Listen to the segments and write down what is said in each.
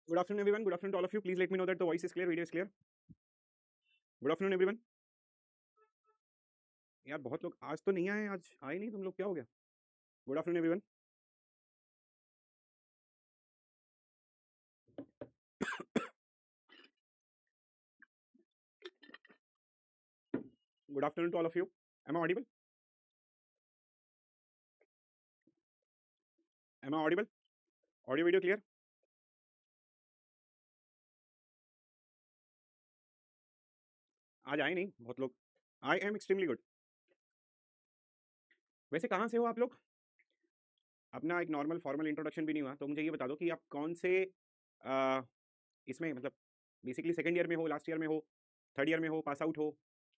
Good afternoon, everyone. Good afternoon to all of you. Please let me know that the voice is clear, video is clear. Good afternoon, everyone. यार बहुत लोग आज तो नहीं आए, आज आए नहीं तुम लोग, क्या हो गया? Good afternoon everyone. Good afternoon to all of you. Am I audible? Am I audible? Audio video clear? आज आए नहीं बहुत लोग. I am extremely good. वैसे कहाँ से हो आप लोग? अपना एक नॉर्मल फॉर्मल इंट्रोडक्शन भी नहीं हुआ, तो मुझे ये बता दो कि आप कौन से इसमें मतलब बेसिकली सेकंड ईयर में हो, लास्ट ईयर में हो, थर्ड ईयर में हो, पास आउट हो,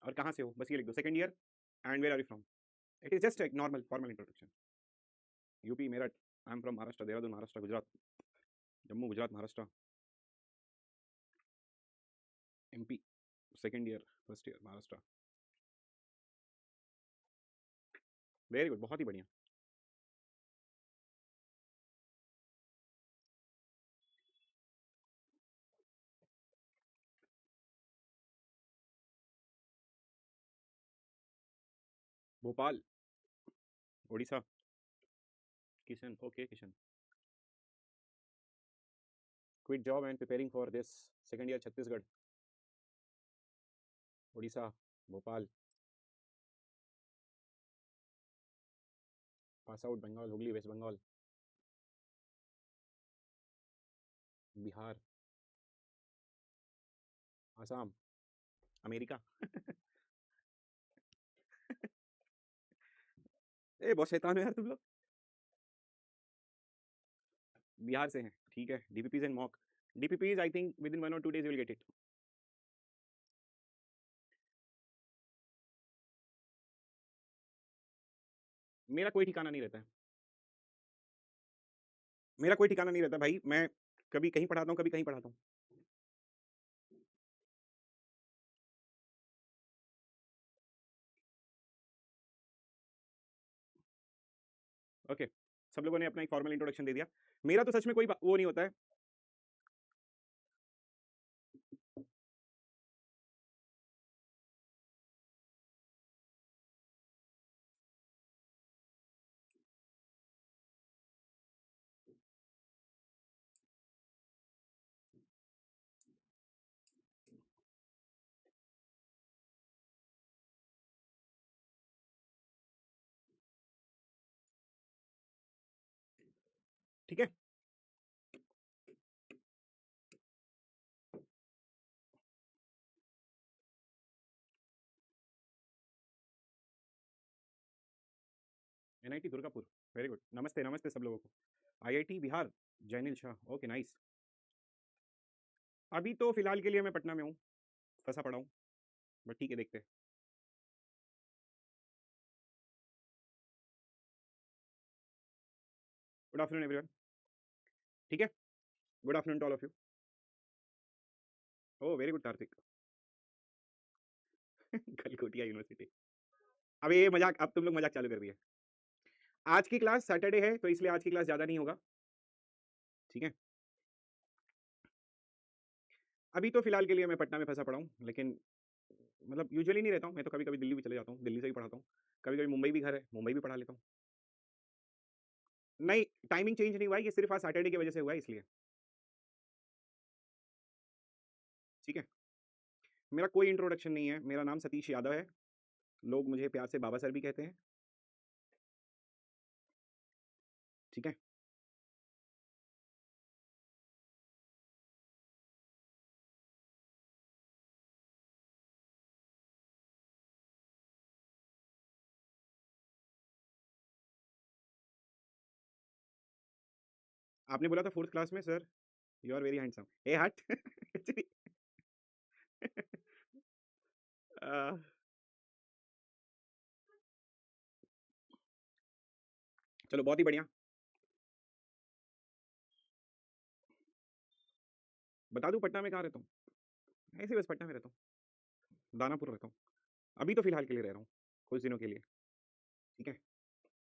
और कहाँ से हो, बस ये लिख दो. Second year and where are you from. It is just एक normal formal introduction. UP, Meerut. I am from Maharashtra, Dehradun Maharashtra, Gujarat, Jammu Gujarat Maharashtra, MP, second year, first year Maharashtra. Very good, बहुत ही बढ़िया. Bhopal, Orissa. Kishan, okay Kishan. Quit job and preparing for this second year, Chhattisgarh, Orissa, Bhopal. Pass out Bengal, Hooghly, west Bengal, Bihar, Assam, America. ए बहुत शैतान हो यार तुम लोग. बिहार से हैं, ठीक है. DPPs and mock. DPPs I think with in 1 or 2 days you will get it. मेरा कोई ठिकाना नहीं रहता है. मेरा कोई ठिकाना नहीं रहता भाई. मैं कभी कहीं पढ़ाता हूँ, कभी कहीं पढ़ाता हूँ. ओके, सब लोगों ने अपना एक फॉर्मल इंट्रोडक्शन दे दिया. मेरा तो सच में कोई वो नहीं होता है. ठीक है. NIT Durgapur, very good. नमस्ते नमस्ते सब लोगों को. IIT Bihar, Jainil Shah, okay nice. अभी तो फिलहाल के लिए मैं पटना में हूँ, फंसा पड़ा हूँ, बट ठीक है, देखते हैं. Good afternoon everyone. ठीक है. Good afternoon to all of you. Oh very good Kartik. Galgotias university. अब ये मजाक, अब तुम लोग मजाक चालू कर दिए. आज की क्लास सैटरडे है, तो इसलिए आज की क्लास ज़्यादा नहीं होगा, ठीक है. अभी तो फिलहाल के लिए मैं पटना में फंसा पड़ा हूँ, लेकिन मतलब यूजुअली नहीं रहता हूँ. मैं तो कभी कभी दिल्ली भी चले जाता हूँ, दिल्ली से भी पढ़ाता हूँ. कभी कभी मुंबई भी घर है, मुंबई भी पढ़ा लेता हूँ. नहीं, टाइमिंग चेंज नहीं हुआ है, ये सिर्फ आज सैटरडे की वजह से हुआ है, इसलिए. ठीक है. मेरा कोई इंट्रोडक्शन नहीं है. मेरा नाम सतीश यादव है. लोग मुझे प्यार से बाबा सर भी कहते हैं, ठीक है. आपने बोला था फोर्थ क्लास में sir you are very handsome. ए हट. आ, चलो बहुत ही बढ़िया. बता दूं पटना में कहाँ रहता हूँ? ऐसे बस पटना में रहता हूँ, दानापुर रहता हूँ. अभी तो फिलहाल के लिए रह रहा हूँ, कुछ दिनों के लिए, ठीक है.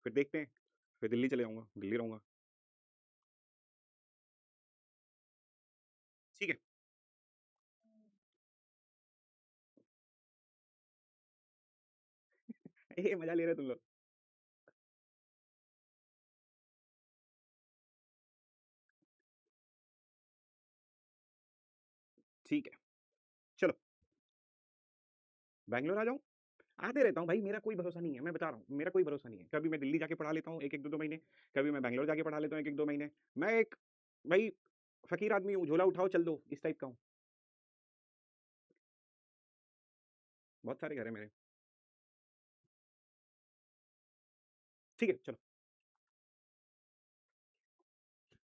फिर देखते हैं, फिर दिल्ली चले जाऊँगा, दिल्ली रहूँगा. ये मजा ले रहे हो तुम लोग। ठीक है, चलो बैंगलोर आ जाऊं। आते रहता हूँ भाई, मेरा कोई भरोसा नहीं है, मैं बता रहा हूँ, मेरा कोई भरोसा नहीं है। कभी मैं दिल्ली जाके पढ़ा लेता हूँ एक एक दो दो महीने, कभी मैं बैंगलोर जाके पढ़ा लेता हूँ एक एक दो महीने। मैं एक भाई फकीर आदमी हूँ, झोला उठाओ चल दो, इस टाइप का हूँ। बहुत सारे घर है मेरे। ठीक है चलो,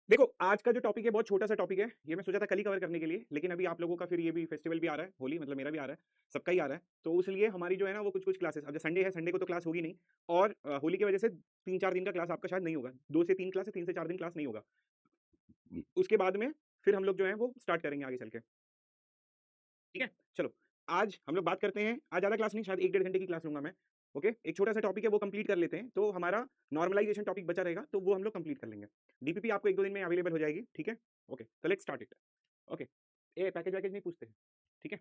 देखो आज का जो टॉपिक है बहुत छोटा सा टॉपिक है, ये मैं सोचा था कल ही कवर करने के लिए, लेकिन अभी आप लोगों का फिर ये भी फेस्टिवल भी आ रहा है, होली मतलब मेरा भी आ रहा है, सबका ही आ रहा है, तो इसलिए हमारी जो है ना वो कुछ कुछ क्लासेस, अब जो संडे है संडे को तो क्लास होगी नहीं, और होली की वजह से 3-4 दिन का क्लास आपका शायद नहीं होगा, 2 से 3 क्लास है, 3 से 4 दिन क्लास नहीं होगा। उसके बाद में फिर हम लोग जो है वो स्टार्ट करेंगे आगे चल के। ठीक है चलो, आज हम लोग बात करते हैं, आज ज़्यादा क्लास नहीं, शायद 1-1.5 घंटे की क्लास लूंगा मैं। ओके, एक छोटा सा टॉपिक है वो कंप्लीट कर लेते हैं, तो हमारा नॉर्मलाइजेशन टॉपिक बचा रहेगा, तो वो हम लोग कंप्लीट कर लेंगे। डीपीपी आपको 1-2 दिन में अवेलेबल हो जाएगी, ठीक है। ओके तो लेट्स स्टार्ट इट। ओके, ए पैकेज वैकेज नहीं पूछते, ठीक है।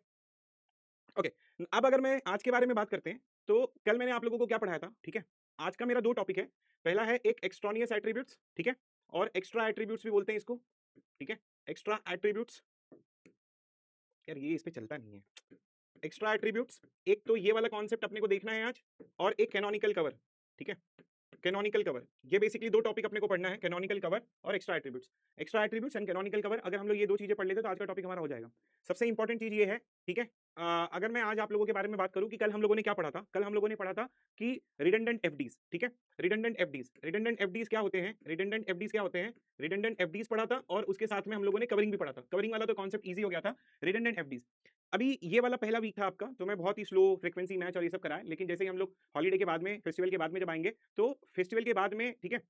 ओके, अब अगर मैं आज के बारे में बात करते हैं, तो कल मैंने आप लोगों को क्या पढ़ाया था, ठीक है। आज का मेरा 2 टॉपिक है, पहला है एक एक्सट्रानियस एट्रीब्यूट्स, ठीक है, और एक्स्ट्रा एट्रीब्यूट्स भी बोलते हैं इसको, ठीक है। एक्स्ट्रा एट्रीब्यूट्स, यार ये इस पे चलता नहीं है। एक्स्ट्रा एट्रीब्यूट्स, एक तो ये वाला कॉन्सेप्ट अपने को देखना है आज, और एक कैनोनिकल कवर, ठीक है। कैनोनिकल कवर, ये बेसिकली 2 टॉपिक अपने को पढ़ना है, कैनोनिकल कवर और extra attributes. Extra attributes and canonical cover, अगर हम लोग ये 2 चीजें पढ़ लेते तो आज का टॉपिक हमारा हो जाएगा। सबसे इंपॉर्टेंट चीज ये है, ठीक है। अगर मैं आज आप लोगों के बारे में बात करूं कि कल हम लोगों ने क्या पढ़ा था, कल हम लोगों ने पढ़ा था कि रिडंडेंट एफडीज, ठीक है। रिडंडेंट एफडीज, रिडंडेंट एफडीज क्या होते हैं, रिडंडेंट एफडीज क्या होते हैं, रिडंडेंट एफडीज पढ़ा था, और उसके साथ में हम लोगों ने कवरिंग भी पढ़ा था। कवरिंग वाला तो कॉन्सेप्ट इजी हो गया था, रिडंडेंट एफडीज। अभी ये वाला पहला वीक था आपका, तो मैं बहुत ही स्लो फ्रीक्वेंसी मैच और ये सब कराया, लेकिन जैसे ही हम लोग हॉलीडे के बाद में, फेस्टिवल के बाद में जब आएंगे, तो फेस्टिवल के बाद में, ठीक है,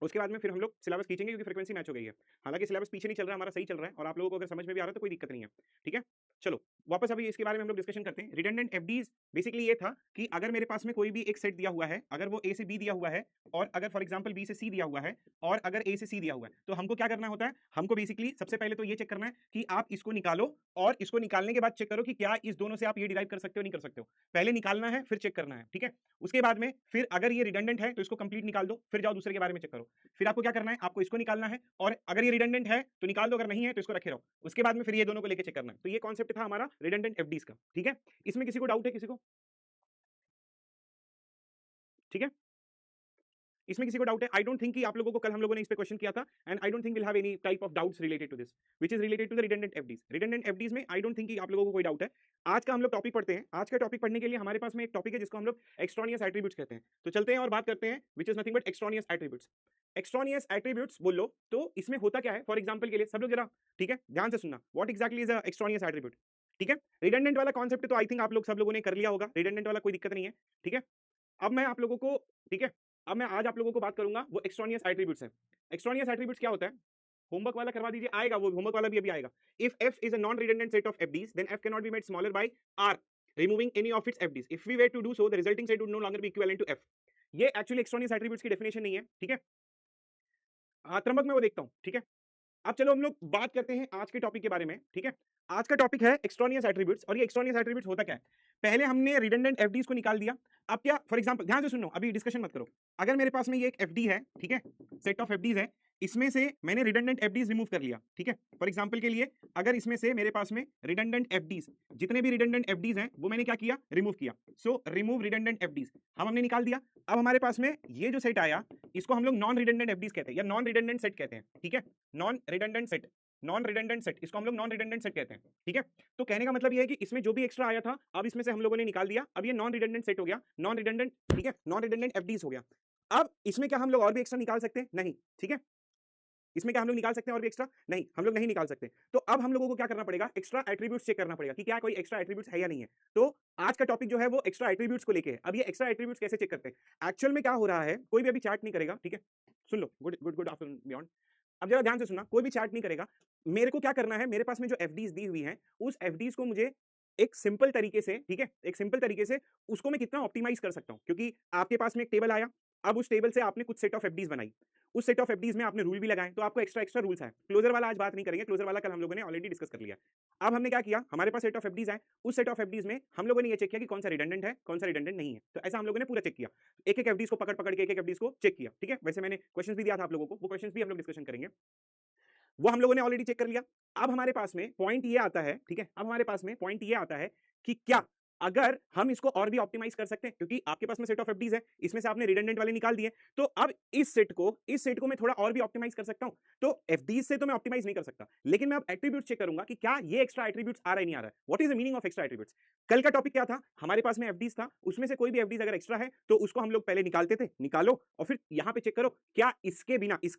उसके बाद में फिर हम लोग सिलेबस खींचेंगे, क्योंकि फ्रीक्वेंसी मैच हो गई है। हालांकि सिलेबस पीछे नहीं चल रहा है, हमारा सही चल रहा है, और आप लोगों को अगर समझ में भी आ रहा है तो कोई दिक्कत नहीं है, ठीक है। चलो वापस अभी इसके बारे में हम लोग डिस्कशन करते हैं। रिडंडेंट एफडीज बेसिकली ये था कि अगर मेरे पास में कोई भी एक सेट दिया हुआ है, अगर वो ए से बी दिया हुआ है, और अगर फॉर एग्जांपल बी से सी दिया हुआ है, और अगर ए से सी दिया हुआ है, तो हमको क्या करना होता है, हमको बेसिकली सबसे पहले तो ये चेक करना है कि आप इसको निकालो, और इसको निकालने के बाद चेक करो कि क्या इस दोनों से आप ये डिराइव कर सकते हो नहीं कर सकते हो। पहले निकालना है, फिर चेक करना है, ठीक है। उसके बाद में फिर अगर ये रिडंडेंट है तो इसको कंप्लीट निकाल दो, फिर जाओ दूसरे के बारे में चेक करो। फिर आपको क्या करना है, आपको इसको निकालना है, और अगर ये रिडंडेंट है तो निकाल दो, अगर नहीं है तो इसको रखे रहो। उसके बाद में फिर ये दोनों को लेके चेक करना है। तो ये कॉन्सेप्ट था हमारा रिडंडेंट एफडीज का, ठीक है। इसमें किसी को डाउट है, किसी को, ठीक है, इसमें किसी को डाउट है? आई डोंट थिंक कि आप लोगों को कल हम लोगों ने इस पे क्वेश्चन किया था, and I don't think will have any type of doubts related to this, which is related to the redundant FDs. Redundant FDs में आई डोंट थिंक कि आप लोगों को कोई डाउट है। आज का हम लोग टॉपिक पढ़ते हैं। आज का टॉपिक पढ़ने के लिए हमारे पास में एक टॉपिक है जिसको हम लोग एक्सट्रानियस एट्रीब्यूट्स कहते हैं। तो चलते हैं और बात करते हैं, which is nothing but extraneous attributes. Extraneous attributes बोल लो, तो इसमें होता क्या है, फॉर एग्जांपल के लिए सब लोग जरा, ठीक है, ध्यान से सुनना, what exactly is a extraneous attribute, ठीक है। रिडंडेंट वाला कॉन्सेप्ट तो आई थिंक आप लोग सब लोगों ने कर लिया होगा, रिडंडेंट वाला कोई दिक्कत नहीं है, ठीक है। अब मैं आप लोगों को, ठीक है, अब मैं आज आप लोगों को बात करूंगा वो एक्सट्रानियस एट्रीब्यूट्स है। एक्सट्रानियस एट्रीब्यूट्स क्या होता है, होमवर्क वाला करवा दीजिए, आएगा वो होमवर्क वाला भी अभी आएगा। If f is a non-redundant set of fds, then f cannot be made smaller by r removing any of its fds. If we were to do so, the resulting set would no longer be equivalent to f. ये actually एक्सट्रानियस attributes की definition नहीं है, ठीक है। त्रंबक में वो देखता हूँ, ठीक है। अब चलो हम लोग बात करते हैं आज के टॉपिक के बारे में, ठीक है। आज का टॉपिक है एक्सट्रानियस एट्रीब्यूट्स, और ये एक्सट्रानियस एट्रीब्यूट्स होता क्या है। पहले हमने रिडंडेंट एफडीज को निकाल दिया। अब क्या, फॉर एग्जांपल ध्यान से सुनो, अभी डिस्कशन मत करो। अगर मेरे पास में ये एक एफडी है, ठीक है, सेट ऑफ एफडीज है, इसमें से मैंने रिडंडेंट एफडीज रिमूव कर लिया, ठीक है। फॉर एग्जांपल के लिए अगर इसमें से मेरे पास में रिडंडेंट एफडीज, जितने भी रिडंडेंट एफडीज हैं वो मैंने क्या किया, रिमूव किया। सो रिमूव रिडंडेंट एफडीज हमने निकाल दिया। अब हमारे पास में ये जो सेट आया, इसको हम लोग नॉन रिडंडेंट एफडीज कहते हैं, या नॉन रिडंडेंट सेट कहते हैं, ठीक है। Non redundant set, non redundant set, इसको हम लोग नॉन रिडंडेंट सेट कहते हैं, ठीक है। तो कहने का मतलब ये है कि इसमें जो भी एक्स्ट्रा आया था, अब इसमें से हम लोगों ने निकाल दिया, अब ये नॉन रिडंडेंट सेट हो गया, नॉन रिडंडेंट, ठीक है, नॉन रिडंडेंट एफडीज हो गया। अब इसमें क्या हम लोग और भी एक्स्ट्रा निकाल सकते हैं? नहीं, ठीक है। इसमें क्या हम लोग निकाल सकते हैं और भी एक्स्ट्रा? नहीं, हम लोग नहीं निकाल सकते। तो अब हम लोगों को क्या करना पड़ेगा, एक्स्ट्रा एट्रीब्यूट्स चेक करना पड़ेगा कि क्या कोई एक्स्ट्रा एट्रीब्यूट्स है या नहीं है। तो आज का टॉपिक जो है वो एक्स्ट्रा एट्रीब्यूट्स को लेके है। अब ये एक्स्ट्रा एट्रीब्यूट्स कैसे चेक करते हैं, एक्चुअल में क्या हो रहा है, कोई भी अभी चैट नहीं करेगा, ठीक है। सुन लो, good good good afternoon beyond. अब जरा ध्यान से सुनना, कोई भी चैट नहीं करेगा। मेरे को क्या करना है, मेरे पास में जो एफडीज दी हुई है, उस एफडीज को मुझे एक सिंपल तरीके से, ठीक है, एक सिंपल तरीके से उसको मैं कितना ऑप्टिमाइज कर सकता हूं। क्योंकि आपके पास में एक टेबल आया, अब उस टेबल से आपने कुछ सेट ऑफ एफडीज बनाई, उस सेट ऑफ एफडीज में आपने रूल भी लगाए, तो आपको एक्स्ट्रा एक्स्ट्रा रूल्स है। क्लोजर वाला आज बात नहीं करेंगे, क्लोजर वाला कल हम लोगों ने ऑलरेडी डिस्कस कर लिया। अब हमने क्या किया, हमारे पास सेट ऑफ एफडीज है, उस सेट ऑफ एफडीज में हम लोगों ने ये चेक किया कि कौन सा रिडंडेंट है, कौन सा रिडंडेंट नहीं है। तो ऐसा हम लोगों ने पूरा चेक किया, एक एक एफडीज को पकड़ पकड़ के एक एक एफडीज को चेक किया। ठीक है, वैसे मैंने क्वेश्चंस भी दिया था आप लोगों को, वो क्वेश्चंस भी हम लोग डिस्कशन करेंगे, वो हम लोगों ने ऑलरेडी चेक कर लिया। अब हमारे पास में पॉइंट ये आता है, ठीक है, अब हमारे पास में पॉइंट ये आता है कि क्या अगर हम इसको और भी ऑप्टिमाइज कर सकते हैं, क्योंकि आपके पास में सेट ऑफ एफडीज है, इसमें से आपने रिडंडेंट वाले निकाल दिए, तो अब इस सेट को मैं थोड़ा और भी ऑप्टिमाइज कर सकता हूं। तो एफडीज से तो मैं ऑप्टिमाइज नहीं कर सकता, लेकिन मैं अब एट्रीब्यूट चेक करूंगा कि क्या ये एक्स्ट्रा एट्रीब्यूट्स आ रहा है नहीं आ रहा है। What is the meaning of extra attributes? कल का टॉपिक क्या था, हमारे पास में एफडीज था, उसमें से कोई भी एफडीज अगर एक्स्ट्रा है तो उसको हम लोग पहले निकालते थे, निकालो और फिर यहां पे चेक करो क्या इसके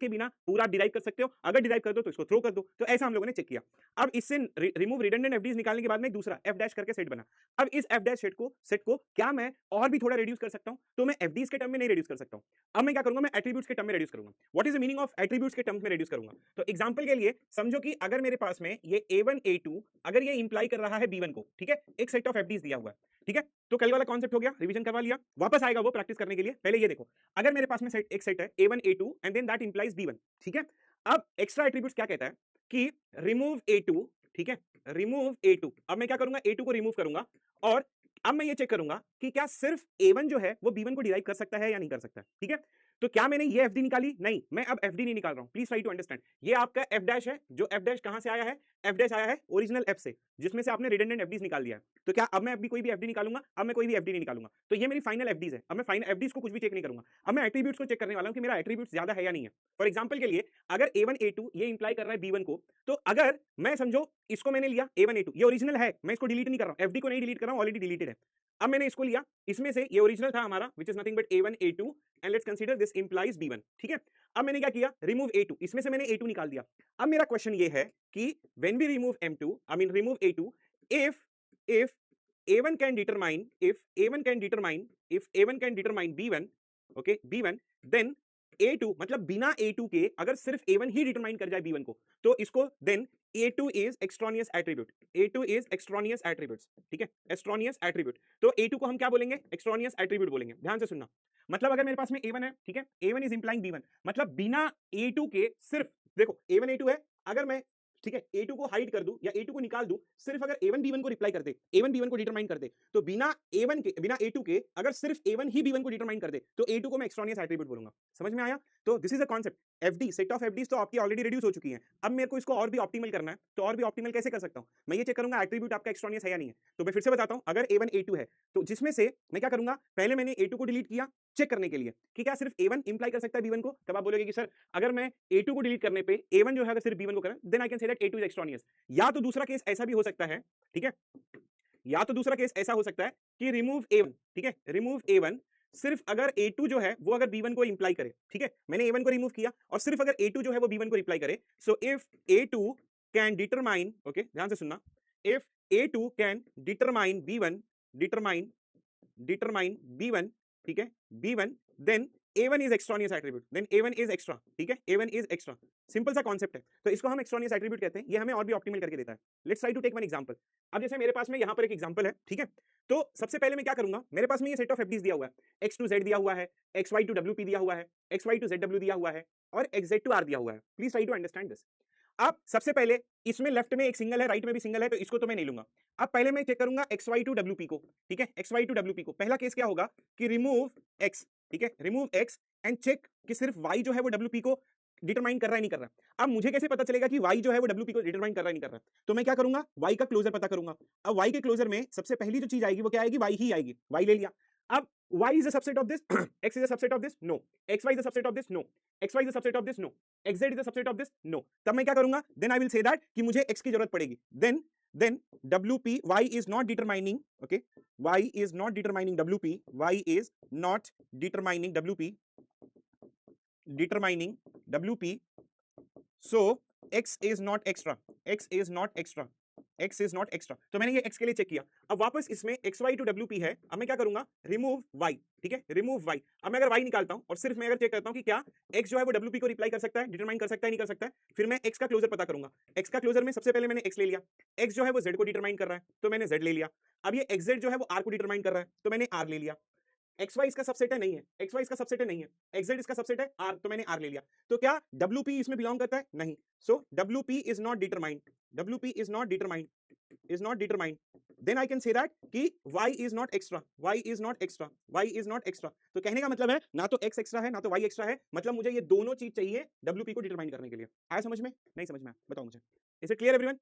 बिना पूरा डिराइव कर सकते हो, अगर डिराइव कर दो तो इसको थ्रो कर दो। तो ऐसा हम लोगों ने चेक किया। अब इससे रिमूव रिडंडेंट एफडीज निकालने के बाद में एक दूसरा एफ डैश करके सेट बना। अब इस एफ डैश सेट को क्या मैं और भी थोड़ा रिड्यूस कर सकता हूं? तो मैं एफडीज के टर्म में नहीं रिड्यूस कर सकता हूं, अब मैं क्या करूंगा, मैं एट्रीब्यूट्स के टर्म में रिड्यूस करूंगा। What is the meaning of attributes के टर्म्स में रिड्यूस करूंगा? तो एग्जांपल के लिए समझो कि अगर मेरे पास में ये a1 a2 अगर ये इंप्लाई कर रहा है b1 को, ठीक है, एक सेट ऑफ एफडीज दिया हुआ है, ठीक है, तो कल वाला कॉन्सेप्ट हो गया, रिवीजन करवा लिया, वापस आएगा वो प्रैक्टिस करने के लिए। पहले ये देखो, अगर मेरे पास में एक सेट है a1 a2 and then that implies b1, ठीक है, अब एक्स्ट्रा एट्रीब्यूट्स क्या कहता है कि रिमूव a2, ठीक है, रिमूव a2। अब मैं क्या करूंगा, a2 को रिमूव करूंगा और अब मैं ये चेक करूंगा कि क्या सिर्फ a1 जो है वो b1 को डिराइव कर सकता है या नहीं कर सकता है। ठीक है, तो क्या मैंने ये एफडी निकाली? नहीं, मैं अब एफडी नहीं निकाल रहा हूं, प्लीज ट्राई टू अंडरस्टैंड। ये आपका एफ डैश है, जो एफ डैश कहां से आया है, एफ डैश आया है ओरिजिनल एफ से, जिसमें से आपने रिडंडेंट एफडीज निकाल दिया है। तो क्या अब मैं अभी कोई भी एफडी निकालूंगा? अब मैं कोई भी एफडी नहीं निकालूंगा, तो ये मेरी फाइनल एफडीज है। अब मैं फाइनल एफडीज को कुछ भी चेक नहीं करूंगा, अब मैं एट्रीब्यूट्स को चेक करने वाला हूं कि मेरा एट्रीब्यूट्स ज्यादा है या नहीं है। फॉर एग्जांपल के लिए अगर a1 a2 ये इंप्लाई कर रहा है b1 को, तो अगर मैं समझो इसको मैंने लिया a1 a2, ये ओरिजिनल है, मैं इसको डिलीट नहीं कर रहा हूं, एफडी को नहीं डिलीट कर रहा हूं, ऑलरेडी डिलीटेड है। अब मैंने इसको लिया, इसमें से ये ओरिजिनल था हमारा which is nothing but a1 a2 and let's consider this implies b1, ठीक है। अब मैंने क्या किया, रिमूव a2, इसमें से मैंने a2 निकाल दिया। अब मेरा क्वेश्चन ये है कि when we remove m2, I mean remove a2, if a1 can determine, if a1 can determine b1, okay, b1, then a2 मतलब बिना a2 के अगर सिर्फ a1 ही डिटरमाइन कर जाए b1 को, तो इसको then a2 is extraneous attribute, a2 is extraneous attributes, ठीक है, extraneous attribute। तो a2 को हम क्या बोलेंगे, extraneous attribute बोलेंगे। ध्यान से सुनना, मतलब अगर मेरे पास में a1 है, ठीक है, a1 is implying b1, मतलब बिना a2 के सिर्फ, देखो a1 a2 है, अगर मैं, ठीक है, a2 को हाइड कर दूं या a2 को निकाल दूं, सिर्फ अगर a1 b1 को रिप्लाई कर दे, a1 b1 को डिटरमाइन कर दे, तो बिना a1 के, बिना a2 के अगर सिर्फ a1 ही b1 को डिटरमाइन कर दे, तो a2 को मैं एक्सट्रानियस एट्रीब्यूट बोलूंगा। समझ में आया? तो this is a concept. FD, set of FDs तो आपकी ऑलरेडी रिड्यूस हो चुकी है, अब मेरे को इसको और भी ऑप्टिमल करना है, तो और भी ऑप्टिमल कैसे कर सकता हूं? मैं ये चेक करूंगा एट्रीब्यूट आपका एक्सट्रानियस है या नहीं है। तो मैं फिर से बताता हूं, अगर a1 a2 है, तो जिसमें से मैं क्या करूंगा, पहले मैंने a2 को डिलीट किया चेक करने के लिए कि क्या सिर्फ a1 इंप्लाई कर सकता है b1 को। तब आप बोलोगे कि सर अगर मैं a2 को डिलीट करने पे a1 जो है अगर सिर्फ b1 को करें, then I can say that a2 is extraneous. या तो दूसरा केस ऐसा भी हो सकता है, ठीक है, या तो दूसरा केस ऐसा हो सकता है कि रिमूव a1, ठीक है, रिमूव a1 सिर्फ अगर a2 जो है वो अगर b1 को इंप्लाई करे, ठीक है, मैंने a1 को रिमूव किया और सिर्फ अगर a2 जो है वो b1 को रिप्लाई करे, so if a2 can determine, okay, ध्यान से सुनना, if a2 can determine b1, determine b1, ठीक है, b1, then a1 is extraneous attribute, then a1 is extra, ठीक है, a1 is extra। सिंपल सा कॉन्सेप्ट है, तो इसको हम एक्सट्रानियस एट्रीब्यूट कहते हैं, ये हमें और भी ऑप्टिमल करके देता है। Let's try to take one example. अब जैसे मेरे पास में यहाँ पर एक एग्जांपल है, ठीक है, तो सबसे पहले मैं क्या करूंगा, मेरे पास में ये सेट ऑफ एफडीज दिया हुआ है, x to z दिया हुआ है, xy to wp दिया हुआ है, xy to zw दिया हुआ है और xz to r दिया हुआ है। Please try to understand this. अब सबसे पहले इसमें लेफ्ट में एक सिंगल है, राइट में भी सिंगल है, तो इसको तो मैं नहीं लूंगा। अब पहले मैं चेक करूंगा xy to wp को, ठीक है, xy to wp को। पहला केस क्या होगा कि रिमूव x, ठीक है, रिमूव x एंड चेक कि सिर्फ y जो है वो wp को डिटरमाइन कर रहा है नहीं कर रहा। अब मुझे कैसे पता चलेगा कि y जो है वो wp को डिटरमाइन कर रहा है नहीं कर रहा? तो मैं क्या करूंगा, y का क्लोजर पता करूंगा। अब y के क्लोजर में सबसे पहली जो चीज आएगी वो क्या आएगी, y ही आएगी, y ले लिया। अब y is a subset of this, x is a subset of this, no, xy is a subset of this, no, xy is a subset of this, no, xz is a subset of this, no। तब मैं क्या करूंगा, then I will say that कि मुझे x की जरूरत पड़ेगी, then wp, y is not determining, okay, y is not determining wp, y is not determining wp, determining wp, so x is not extra, x is not extra, x is not extra। तो मैंने ये x के लिए check किया। अब वापस इसमें xy to wp है, अब मैं क्या करूंगा, रिमूव y, ठीक है, रिमूव y। अब मैं अगर y निकालता हूं और सिर्फ मैं अगर चेक करता हूं कि क्या x जो है वो wp को रिप्लाई कर सकता है, डिटरमाइन कर सकता है, नहीं कर सकता है, फिर मैं x का क्लोजर पता करूंगा। x का क्लोजर में सबसे पहले मैंने x ले लिया, x जो है वो z को डिटरमाइन कर रहा है, तो मैंने z ले लिया। अब ये xz जो है वो r को डिटरमाइन कर रहा है, तो मैंने r ले लिया। एक्स वाई इसका सबसेट है, नहीं है, एक्स वाई इसका सबसेट है, नहीं है, एक्स जेड इसका सबसेट है, आर, तो मैंने आर ले लिया, तो क्या डब्ल्यू पी इसमें बिलोंग करता है? नहीं, so W P is not determined, W P is not determined, is not determined, then I can say that कि y is not extra, y is not extra, y is not extra। तो कहने का मतलब है ना तो x extra है ना तो y एक्स्ट्रा है, मतलब मुझे ये दोनों चीज चाहिए WP को डिटरमाइन करने के लिए। आया समझ में? नहीं समझ में? बताओ मुझे, इज इट क्लियर एवरीवन?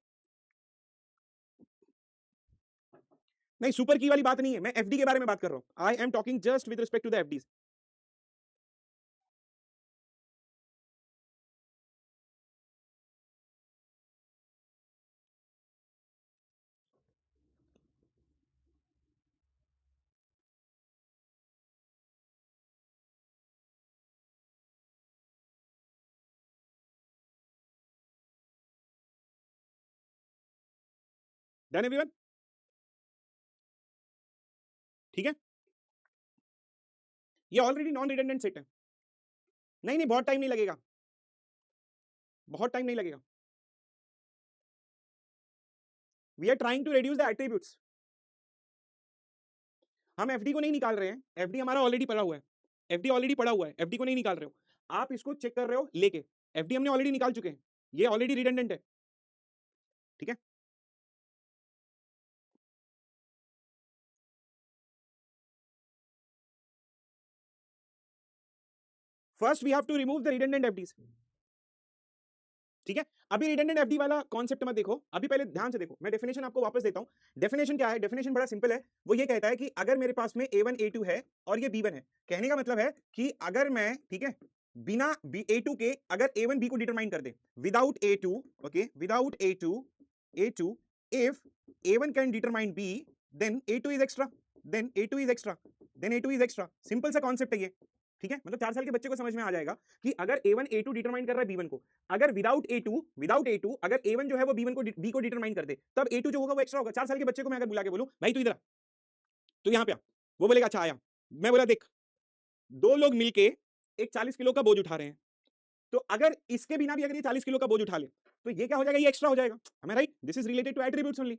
नहीं, सुपर की वाली बात नहीं है, मैं एफडी के बारे में बात कर रहा हूं। I am talking just with respect to the FDs. Done everyone? ठीक है, ये ऑलरेडी नॉन रिडंडेंट सेट है। नहीं नहीं, बहुत टाइम नहीं लगेगा, बहुत टाइम नहीं लगेगा। We are trying to reduce the attributes. हम एफडी को नहीं निकाल रहे हैं, एफडी हमारा ऑलरेडी पड़ा हुआ है, एफडी ऑलरेडी पड़ा हुआ है, एफडी को नहीं निकाल रहे हो आप, इसको चेक कर रहे हो लेके, एफडी हमने ऑलरेडी निकाल चुके हैं, ये ऑलरेडी रिडंडेंट है। ठीक है, first we have to remove the redundant FDs. ठीक है, अभी रिडंडेंट एफडी वाला कॉन्सेप्ट मत देखो, अभी पहले ध्यान से देखो, मैं डेफिनेशन आपको वापस देता हूं। डेफिनेशन क्या है? डेफिनेशन बड़ा सिंपल है, वो ये कहता है कि अगर मेरे पास में A1 A2 है और ये B1 है, कहने का मतलब है कि अगर मैं, ठीक है, बिना A2 के अगर A1 B को डिटरमाइन कर दे, without A2, okay, without A2 if A1 can determine B, then A2 is extra, then A2 is extra, then A2 is extra. Simple सा कॉन्सेप्ट है ये। ठीक है, मतलब 4 साल के बच्चे को समझ में आ जाएगा कि अगर A1 A2 डिटरमाइन कर रहा है B1 को, अगर विदाउट A2 अगर A1 जो है वो B1 को B को डिटरमाइन कर दे, तब A2 जो होगा वो एक्स्ट्रा होगा। 4 साल के बच्चे को मैं अगर बुला के बोलूं भाई तू इधर आ, तू यहां पे आ, वो बोलेगा अच्छा आया। मैं बोला देख, दो लोग मिलके एक 40 किलो का बोझ उठा रहे हैं, तो अगर इसके बिना भी अगर ये 40 किलो का बोझ उठा ले, तो ये क्या हो जाएगा? ये एक्स्ट्रा हो जाएगा। am I right? This is related to attributes only।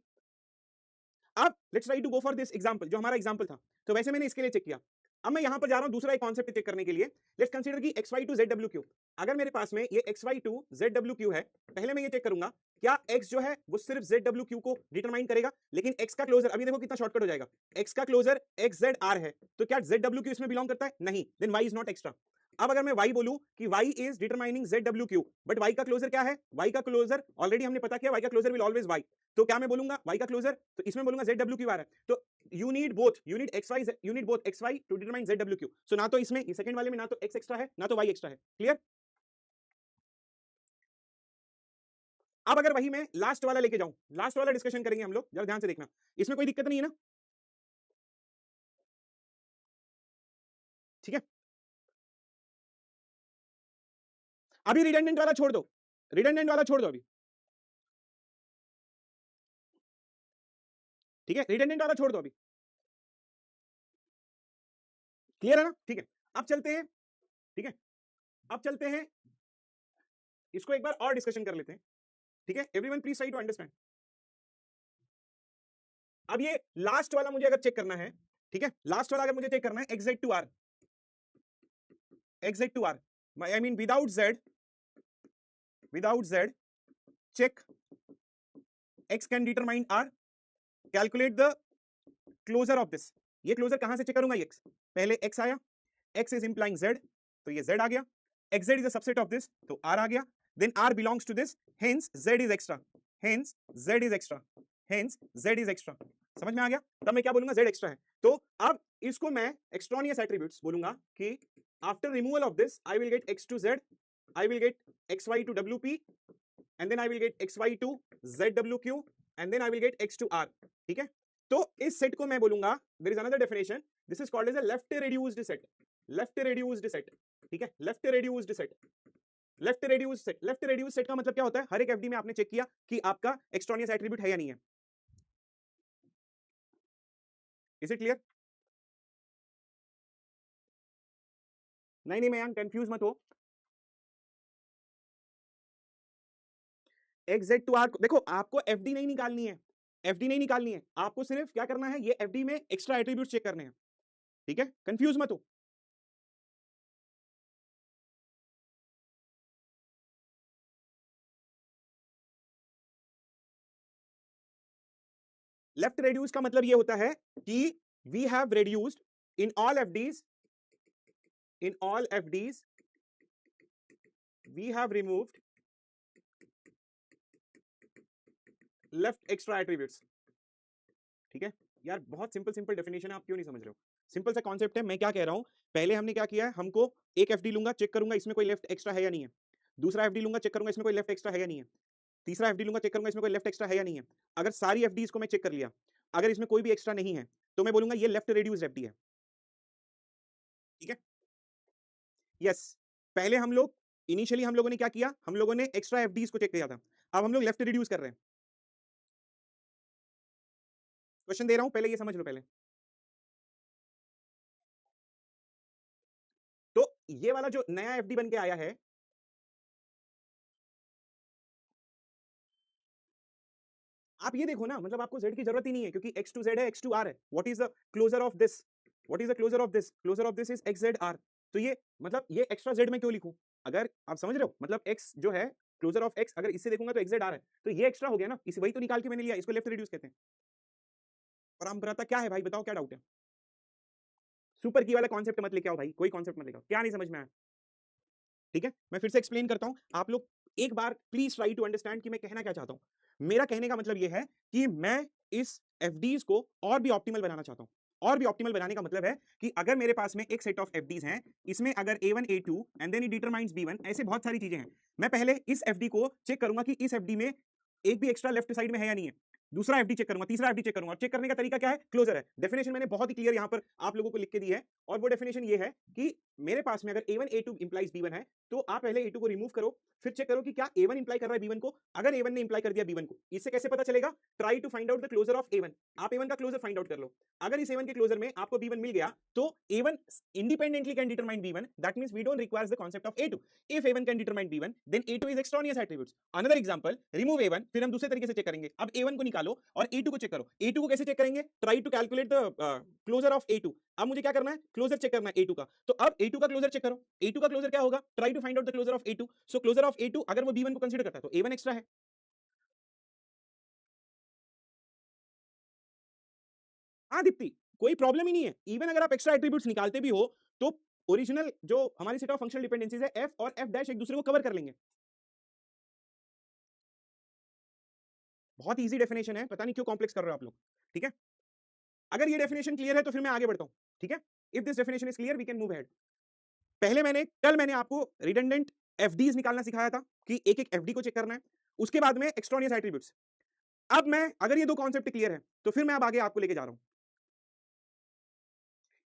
अब let's try to go for this example, जो हमारा एग्जांपल था, तो वैसे मैंने इसके लिए चेक किया। अब मैं यहां पर जा रहा हूं दूसरा एक कॉन्सेप्ट चेक करने के लिए। लेट्स कंसीडर कि xy टू zw3, अगर मेरे पास में ये xy टू zw3 है, पहले मैं ये चेक करूंगा क्या x जो है वो सिर्फ zw3 को डिटरमाइन करेगा, लेकिन x का क्लोजर, अभी देखो कितना शॉर्टकट हो जाएगा, x का क्लोजर xzr है, तो क्या zw3 इसमें बिलोंग करता है? नहीं, then y is not extra. अब अगर मैं y बोलूं कि y is determining zw3, but y का क्लोजर क्या है? y का क्लोजर ऑलरेडी हमने पता किया, y का क्लोजर विल ऑलवेज y, तो क्या मैं बोलूंगा y का क्लोजर, तो इसमें बोलूंगा zw3 आ रहा है, तो you need both, you need both xy to determine zw3। so ना तो इसमें, इस सेकंड वाले में ना तो x एक्स्ट्रा है ना तो y एक्स्ट्रा है। क्लियर? अब अगर वही मैं लास्ट वाला लेके जाऊं, लास्ट वाला डिस्कशन करेंगे हम लोग, जरा ध्यान से देखना, इसमें कोई दिक्कत नहीं है ना? ठीक है, अभी रिडंडेंट वाला छोड़ दो, रिडंडेंट वाला छोड़ दो अभी। ठीक है, रिडंडेंट वाला छोड़ दो अभी। क्लियर है ना? ठीक है, अब चलते हैं, ठीक है, अब चलते हैं, इसको एक बार और डिस्कशन कर लेते हैं। ठीक है, everyone please try to understand. अब ये लास्ट वाला मुझे अगर चेक करना है, ठीक है, लास्ट वाला अगर मुझे चेक करना है xz to r, xz to r, I mean without z, check x can determine r, calculate the closure of this। ये क्लोजर कहां से चेक करूंगा? x, पहले x आया, x is implying z, तो ये z आ गया, xz is a subset of this, तो r आ गया, then r belongs to this, hence z is extra, hence z is extra, hence z is extra। समझ में आ गया? तब मैं क्या बोलूंगा? z एक्स्ट्रा है। तो अब इसको मैं एक्सट्रानियस एट्रीब्यूट्स बोलूंगा कि after removal of this I will get x to z, I will get xy to wp, and then I will get xy to zwq, and then I will get x to r। ठीक है, तो इस set को मैं बोलूंगा, there is another definition, this is called as a left reduced set, left reduced set। ठीक है, left reduced set, left reduced set, left reduced set का मतलब क्या होता है? हर एक एफडी में आपने चेक किया कि आपका एक्सट्रानियस एट्रीब्यूट है या नहीं है। Is it clear? नहीं नहीं, मैं यहां कंफ्यूज मत हो। xz टू r, देखो आपको एफडी नहीं निकालनी है, एफडी नहीं निकालनी है, आपको सिर्फ क्या करना है? ये एफडी में एक्स्ट्रा एट्रीब्यूट्स चेक करने हैं। ठीक है, कंफ्यूज मत हो। लेफ्ट रेड्यूस का मतलब ये होता है कि we have reduced in all FDs, in all FDs we have removed left extra attributes. ठीक है यार, बहुत सिंपल सिंपल डेफिनेशन है, आप क्यों नहीं समझ रहे हो? सिंपल सा कॉन्सेप्ट है। मैं क्या कह रहा हूं, पहले हमने क्या किया है, हमको एक एफडी लूंगा, चेक करूंगा इसमें कोई लेफ्ट एक्स्ट्रा है या नहीं है। दूसरा एफडी लूंगा, चेक करूंगा इसमें कोई लेफ्ट एक्स्ट्रा है या नहीं है। तीसरा एफडी लूंगा, चेक करूंगा इसमें कोई लेफ्ट एक्स्ट्रा है या नहीं है। अगर सारी एफडीज को मैं चेक कर लिया, अगर इसमें कोई भी एक्स्ट्रा नहीं है, तो मैं बोलूंगा ये लेफ्ट रेड्यूस्ड एफडी है। ठीक है, यस। पहले हम लोग इनिशियली हम लोगों ने क्या किया, हम लोगों ने एक्स्ट्रा एफडीज को चेक किया था, अब हम लोग लेफ्ट रिड्यूस कर रहे हैं। क्वेश्चन दे रहा हूं, पहले ये समझ लो पहले। तो ये वाला जो नया एफडी बन के आया है, आप ये देखो ना, मतलब आपको z की जरूरत ही नहीं है क्योंकि x to z है, x to r है। What is the closure of this, what is the closure of this, closure of this is xz r। तो ये मतलब ये एक्स्ट्रा z मैं क्यों लिखूं? अगर आप समझ रहे हो, मतलब x जो है क्लोजर ऑफ x, अगर इससे देखूंगा तो xz r है, तो ये एक्स्ट्रा हो गया ना, इस वही तो निकाल के मैंने लिया, इसको लेफ्ट रिड्यूस कहते हैं। परम्पराता क्या है भाई, बताओ क्या डाउट है? सुपर की वाला कॉन्सेप्ट मत लेके आओ भाई, कोई कॉन्सेप्ट मत लेके आओ, क्या नहीं समझ में आया? ठीक है, मैं फिर से एक्सप्लेन करता हूं, आप लोग एक बार प्लीज ट्राई टू अंडरस्टैंड कि मैं कहना क्या चाहता हूं। मेरा कहने का मतलब यह है कि मैं इस एफडीज को और भी ऑप्टिमल बनाना चाहता हूं। और भी ऑप्टिमल बनाने का मतलब है कि अगर मेरे पास में एक सेट ऑफ एफडीज हैं, इसमें अगर A1 A2 and then it determines B1, ऐसे बहुत सारी चीजें हैं, मैं पहले इस एफडी को चेक करूंगा कि इस एफडी में एक भी एक्स्ट्रा लेफ्ट साइड में है या नहीं है। दूसरा एफडी चेक करूंगा, तीसरा एफडी चेक करूंगा, और चेक करने का तरीका क्या है, क्लोजर है। डेफिनेशन मैंने बहुत ही क्लियर यहां पर आप लोगों को लिख के दी है, और वो डेफिनेशन ये है कि मेरे पास में अगर A1 A2 इंप्लाइज B1 है, तो आप पहले A2 को रिमूव करो, फिर चेक करो कि क्या A1 इंप्लाई कर रहा है B1 को। अगर A1 ने इंप्लाई कर दिया B1 को, इससे कैसे पता चलेगा? Try to find out the closure of A1। आप A1 का क्लोजर फाइंड आउट कर लो। अगर इस A1 के क्लोजर में आपको B1 मिल गया, तो A1 independently can determine B1, that means we don't require the concept of A2। if A1 can determine B1, then A2 is extraneous attributes। another example, remove A1, फिर हम दूसरे तरीके से चेक करेंगे। अब A1 को निकालो और A2 को चेक करो। A2 को कैसे चेक करेंगे? Try to calculate the closure of A2। अब मुझे क्या करना है, क्लोजर चेक करना है A2 का। तो अब A2 का क्लोजर चेक करो। A2 का क्लोजर क्या होगा? Try to find out the closure of A2। So closure of A2 अगर वो B1 को कंसीडर करता है तो A1 एक्स्ट्रा है। हाँ दीप्ति, कोई प्रॉब्लम ही नहीं है। इवन अगर आप एक्स्ट्रा एट्रीब्यूट्स निकालते भी हो, तो ओरिजिनल जो हमारी सेट ऑफ फंक्शनल डिपेंडेंसीज है f और f डैश एक दूसरे को कवर कर लेंगे। बहुत इजी डेफिनेशन है, पता नहीं क्यों कॉम्प्लेक्स कर रहे हो आप लोग। ठीक है, अगर ये डेफिनेशन क्लियर है तो फिर मैं आगे बढ़ता हूं। ठीक है, if this definition is clear we can move ahead. पहले कल मैंने आपको रिडंडेंट एफडीज निकालना सिखाया था कि एक एक एफडी को चेक करना है, उसके बाद में एक्सट्रानियस एट्रीब्यूट्स। अब मैं अगर ये दो कॉन्सेप्ट क्लियर है तो फिर मैं अब आगे आपको लेके जा रहा हूं।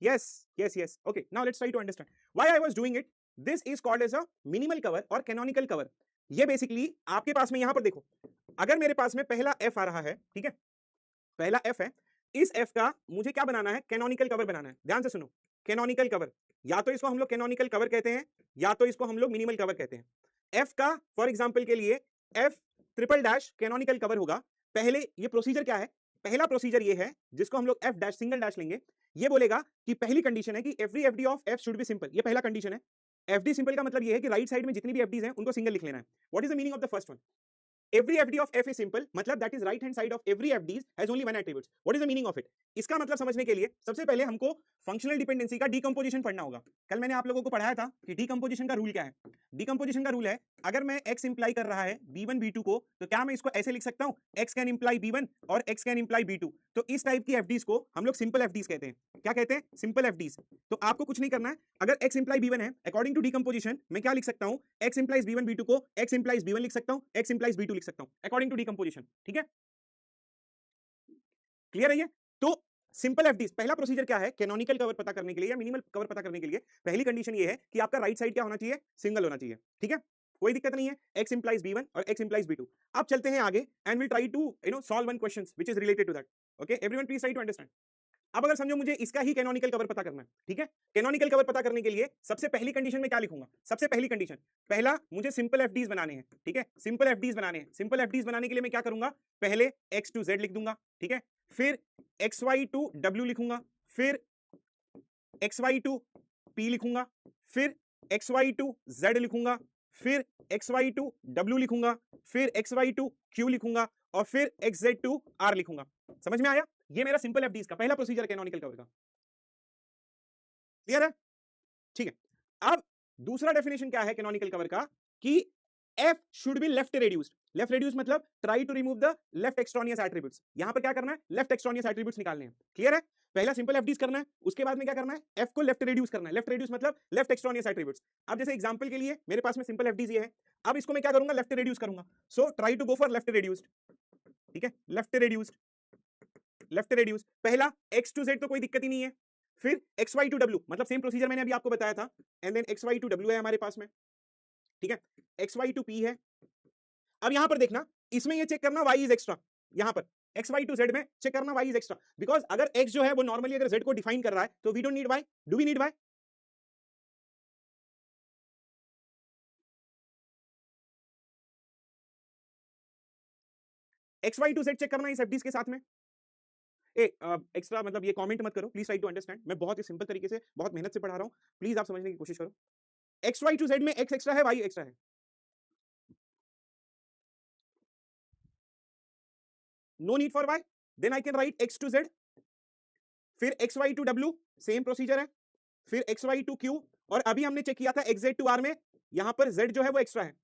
yes yes okay, now let's try to understand why I was doing it। this is called as a minimal cover और canonical cover। ये बेसिकली आपके पास में यहां पर देखो, अगर मेरे पास में पहला f आ रहा है, ठीक है, पहला f है, इस f का मुझे क्या बनाना है, कैनोनिकल कवर बनाना है। ध्यान से सुनो, कैनोनिकल कवर, या तो इसको हम लोग कैनोनिकल कवर कहते हैं या तो इसको हम लोग मिनिमल कवर कहते हैं। f का फॉर एग्जांपल के लिए f triple dash canonical cover होगा। पहले ये प्रोसीजर क्या है, पहला प्रोसीजर ये है जिसको हम लोग f डैश सिंगल डैश लेंगे। ये बोलेगा कि पहली कंडीशन है कि every FD of f should be simple. ये पहला कंडीशन है। एफडी सिंपल का मतलब ये है कि राइट साइड में जितनी भी एफडीज हैं उनको सिंगल लिख लेना है। What is the meaning of the first one? every fd of f is simple, मतलब that is right hand side of every fd has only one attribute। what is the meaning of it? इसका मतलब समझने के लिए सबसे पहले हमको functional dependency का डीकंपोजिशन पढ़ना होगा। कल मैंने आप लोगों को पढ़ाया था कि डीकंपोजिशन का रूल क्या है। डीकंपोजिशन का रूल है, अगर मैं x इंप्लाई कर रहा है b1 b2 को, तो क्या मैं इसको ऐसे लिख सकता हूं, x कैन इंप्लाई b1 और x कैन इंप्लाई b2। तो इस टाइप की एफडीज को हम लोग सिंपल एफडीज कहते हैं। क्या कहते हैं? Simple FDs. तो आपको कुछ नहीं करना है, अगर x इंप्लाई b1 है, अकॉर्डिंग टू डीकंपोजिशन मैं क्या लिख सकता हूं, x इंप्लाइज b1 b2 को x इंप्लाइज b1 लिख सकता हूं, x इंप्लाइज b2 लिख सकता हूं अकॉर्डिंग टू डीकंपोजिशन। ठीक है, क्लियर है ये? तो सिंपल एफडीज पहला प्रोसीजर क्या है, कैनोनिकल कवर पता करने के लिए या मिनिमल कवर पता करने के लिए पहली कंडीशन ये है कि आपका राइट साइड क्या होना चाहिए, सिंगल होना चाहिए। ठीक है, कोई दिक्कत नहीं है, x इंप्लाइज b1 और x इंप्लाइज b2। अब चलते हैं आगे and will try to solve one question which is related to that. Okay everyone please try to understand. अब अगर समझो मुझे इसका ही कैनोनिकल कवर पता करना है, ठीक है, कैनोनिकल कवर पता करने के लिए सबसे पहली कंडीशन में क्या लिखूंगा, सबसे पहली कंडीशन, पहला मुझे सिंपल एफडीज बनाने हैं। ठीक है, सिंपल एफडीज बनाने हैं। सिंपल एफडीज बनाने के लिए मैं क्या करूंगा, पहले x टू z लिख दूंगा, ठीक है, फिर xy टू w लिखूंगा, फिर एक्स वाई टू पी लिखूंगा, फिर एक्स वाई टू जेड लिखूंगा, फिर एक्स वाई टू डब्ल्यू लिखूंगा, फिर एक्स वाई टू क्यू लिखूंगा, और फिर एक्स जेड टू आर लिखूंगा। समझ में आया? ये मेरा सिंपल एफडीज का पहला प्रोसीजर कैनोनिकल कवर का। क्लियर है? ठीक है। अब दूसरा डेफिनेशन क्या है कैनोनिकल कवर का कि F should be left reduced. Left reduce मतलब try to remove the left extraneous attributes. यहां पर क्या करना है? लेफ्ट एक्सट्रानियस एट्रीब्यूट्स निकालने हैं। क्लियर है? पहला सिंपल एफडीज करना है, उसके बाद में क्या करना है? एफ को लेफ्ट रेड्यूस करना है। लेफ्ट रेड्यूस मतलब लेफ्ट एक्सट्रानियस एट्रीब्यूट्स। अब जैसे एग्जांपल के लिए मेरे पास में सिंपल एफडीज ये है, अब इसको मैं क्या करूंगा? लेफ्ट रेड्यूस करूंगा। So try to go for left reduced. ठीक है, लेफ्ट रेड्यूस्ड, लेफ्ट रेड्यूस। पहला एक्स टू जेड तो कोई दिक्कत ही नहीं है, फिर एक्स वाई टू डब्ल्यू मतलब सेम प्रोसीजर मैंने अभी आपको बताया था, and then X Y to W है हमारे पास में। ठीक है, एक्स वाई टू पी है। अब यहां पर देखना, इसमें ये चेक करना वाई इज एक्स्ट्रा, यहां पर एक्स वाई टू जेड में चेक करना वाई इज एक्स्ट्रा, बिकॉज अगर एक्स जो है वो नॉर्मली अगर जेड को डिफाइन कर रहा है तो we don't need Y. Do we need Y? X Y to Z check करना इस एफडीज के साथ में। एक्स्ट्रा मतलब ये कमेंट मत करो प्लीज, ट्राई टू अंडरस्टैंड। मैं बहुत ही सिंपल तरीके से बहुत मेहनत से पढ़ा रहा हूं, प्लीज आप समझने की कोशिश करो। एक्स वाई टू जेड में एक्स एक्स्ट्रा है, वाई एक्स्ट्रा है। No need for Y, then I can write X to Z, फिर X Y to W same procedure है, फिर एक्स वाई टू क्यू, और अभी हमने चेक किया था एक्स जेड टू आर में यहां पर जेड जो है वो एक्स्ट्रा है।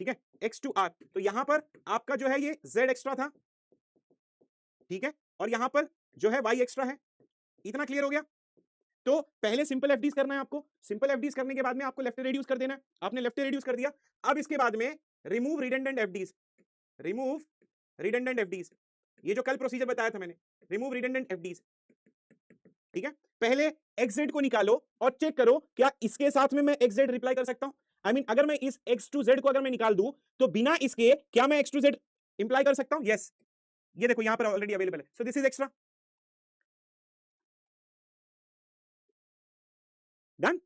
ठीक है, एक्स टू आर, तो यहां पर आपका जो है ये जेड एक्स्ट्रा था। ठीक है, और यहां पर जो है वाई एक्स्ट्रा है। इतना क्लियर हो गया? तो पहले सिंपल एफडीज करना है आपको, सिंपल एफडीज करने के बाद में आपको लेफ्ट रेड्यूस कर देना है। आपने लेफ्ट रेड्यूस कर दिया, अब इसके बाद में remove redundant FDs, remove redundant FDs, ये जो कल प्रोसीजर बताया था मैंने, रिमूव रिडंडेंट एफडीज। ठीक है, पहले एक्स को निकालो और चेक करो क्या इसके साथ में मैं एक्स रिप्लाई कर सकता हूं। आई मीन अगर मैं इस एक्स टू जेड को अगर मैं निकाल दूं तो बिना इसके क्या मैं एक्स टू जेड इंप्लाई कर सकता हूं? यस, ये देखो यहां पर ऑलरेडी अवेलेबल है, so this is extra. Done?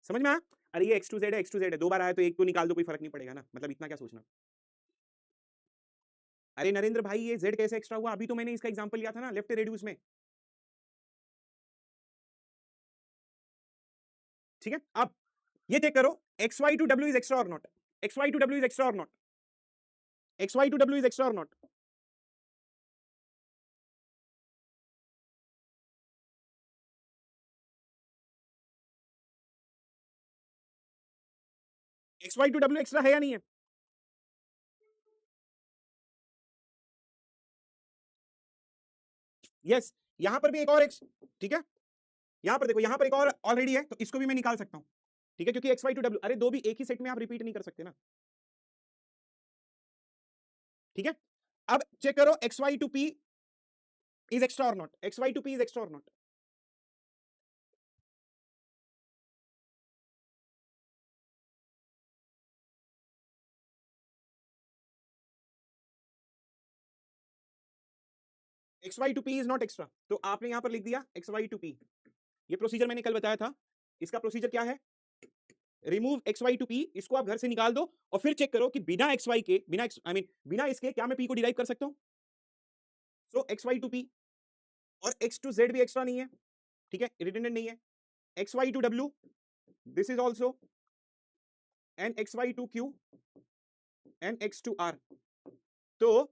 समझ में आया? अरे ये एक्स टू जेड है, एक्स टू जेड है, दो बार आया तो एक को निकाल दो, कोई फर्क नहीं पड़ेगा ना, मतलब इतना क्या सोचना। अरे नरेंद्र भाई ये जेड कैसे एक्स्ट्रा हुआ? अभी तो मैंने इसका एग्जांपल लिया था ना लेफ्ट रेड्यूस में। ठीक है, अब ये चेक करो X Y to W is extra or not, X Y to W is extra or not, X Y to W is extra or not. X Y to W extra है या नहीं है? यस, यहां पर भी एक और एक्स। ठीक है, यहां पर देखो, यहां पर एक और ऑलरेडी है तो इसको भी मैं निकाल सकता हूं। ठीक है, क्योंकि एक्स वाई टू डब्ल्यू, अरे दो भी एक ही सेट में आप रिपीट नहीं कर सकते ना। ठीक है, अब चेक करो X Y to P is extra or not, X Y to P is extra or not. X Y to P is not extra, तो आपने यहां पर लिख दिया एक्स वाई टू पी। ये प्रोसीजर मैंने कल बताया था, इसका प्रोसीजर क्या है? Remove X Y to P, इसको आप घर से निकाल दो और फिर चेक करो कि बिना एक्स वाई के, बिना आई मीन बिना इसके क्या मैं पी को डिराइव कर सकता हूं। So X Y to P, और एक्स टू जेड भी एक्स्ट्रा नहीं है। ठीक है, रिडंडेंट नहीं है। X Y to W, this is also, and X Y to Q and X to R. तो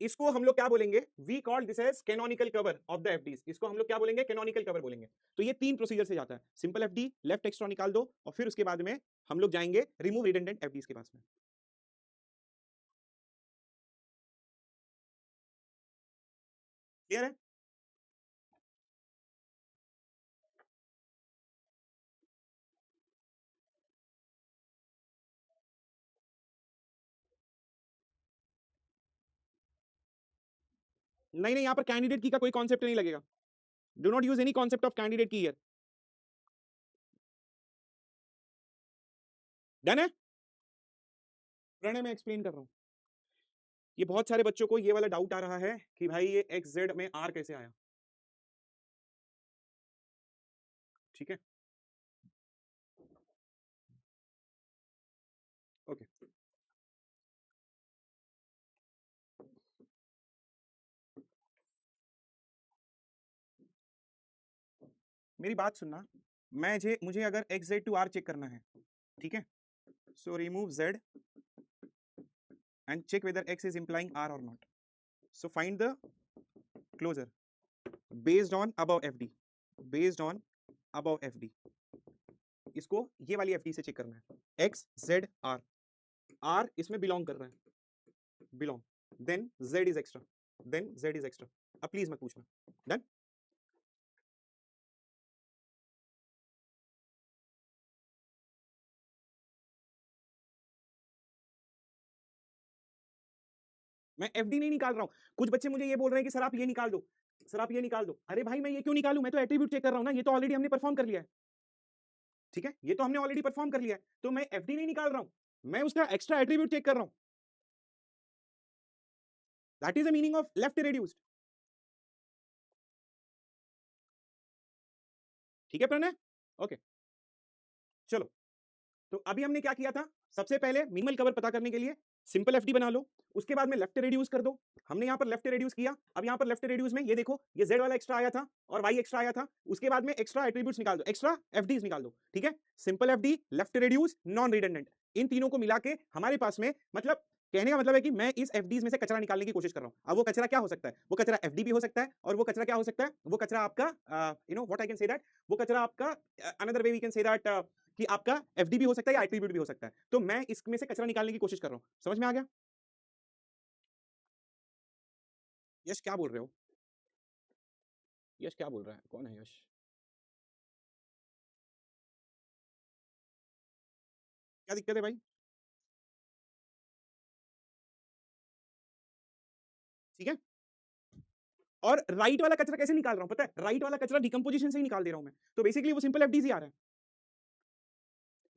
इसको हम लोग क्या बोलेंगे? We call this as canonical cover of the FDs. इसको हम लोग क्या बोलेंगे? कैनोनिकल कवर बोलेंगे। तो ये तीन प्रोसीजर से जाता है, सिंपल एफडी, लेफ्ट एक्स्ट्रा निकाल दो, और फिर उसके बाद में हम लोग जाएंगे रिमूव रिडंडेंट एफडीज के पास में। क्लियर है? नहीं नहीं, यहां पर कैंडिडेट की का कोई कॉन्सेप्ट नहीं लगेगा। Do not use any concept of candidate की हियर। डन है? प्रणय मैं एक्सप्लेन कर रहा हूं, ये बहुत सारे बच्चों को ये वाला डाउट आ रहा है कि भाई ये एक्स जेड में आर कैसे आया। ठीक है, ओके। मेरी बात सुनना, मुझे अगर X Z to R check करना है, ठीक है, so remove Z and check whether X is implying R or not. So find the closure based on above F D, based on above F D. इसको ये वाली F D से चेक करना है. एक्स जेड आर, आर इसमें belong कर रहा है, belong, then Z is extra, then Z is extra. अब प्लीज मत पूछना. डन. मैं एफडी नहीं निकाल रहा हूं. कुछ बच्चे मुझे ये बोल रहे हैं कि सर आप ये निकाल दो, सर आप ये निकाल दो. अरे भाई मैं ये क्यों निकालूं, मैं तो एट्रीब्यूट चेक कर रहा हूं ना, ये तो ऑलरेडी हमने परफॉर्म कर लिया है. ठीक है, ये तो हमने ऑलरेडी परफॉर्म कर लिया है, तो मैं एफडी नहीं निकाल रहा हूं, मैं उसका एक्स्ट्रा एट्रीब्यूट चेक कर रहा हूं. That is the meaning of left reduced. ठीक है प्रणय, ओके. चलो, तो अभी हमने क्या किया था, सबसे पहले मिनिमल कवर पता करने के लिए सिंपल एफडी बना लो, उसके बाद में लेफ्ट रिड्यूस कर दो. हमने यहां पर लेफ्ट रिड्यूस किया. अब यहां पर लेफ्ट रिड्यूस में ये देखो, ये जेड वाला एक्स्ट्रा आया था और वाई एक्स्ट्रा आया था. उसके बाद में एक्स्ट्रा एट्रीब्यूट्स निकाल दो, एक्स्ट्रा एफडीज निकाल दो. ठीक है, simple FD, left reduce, non redundant, इन तीनों को मिला के हमारे पास में, मतलब कहने का मतलब है कि मैं इस एफडीज में से कचरा निकालने की कोशिश कर रहा हूं. अब वो कचरा क्या हो सकता है, वो कचरा एफडी भी हो सकता है, और वो कचरा क्या हो सकता है, वो कचरा आपका you know what I can say that, वो कचरा आपका another way we can say that कि आपका एफडी भी हो सकता है या एट्रीब्यूट भी हो सकता है. तो मैं इसमें से कचरा निकालने की कोशिश कर रहा हूं. समझ में आ गया? यश क्या बोल रहे हो? यश क्या बोल रहा है, कौन है यश? क्या दिक्कत है भाई? ठीक है, और राइट वाला कचरा कैसे निकाल रहा हूं पता है, राइट वाला कचरा डिकम्पोजिशन से ही निकाल दे रहा हूं मैं. तो बेसिकली वो सिंपल एफडीज ही आ रहा है.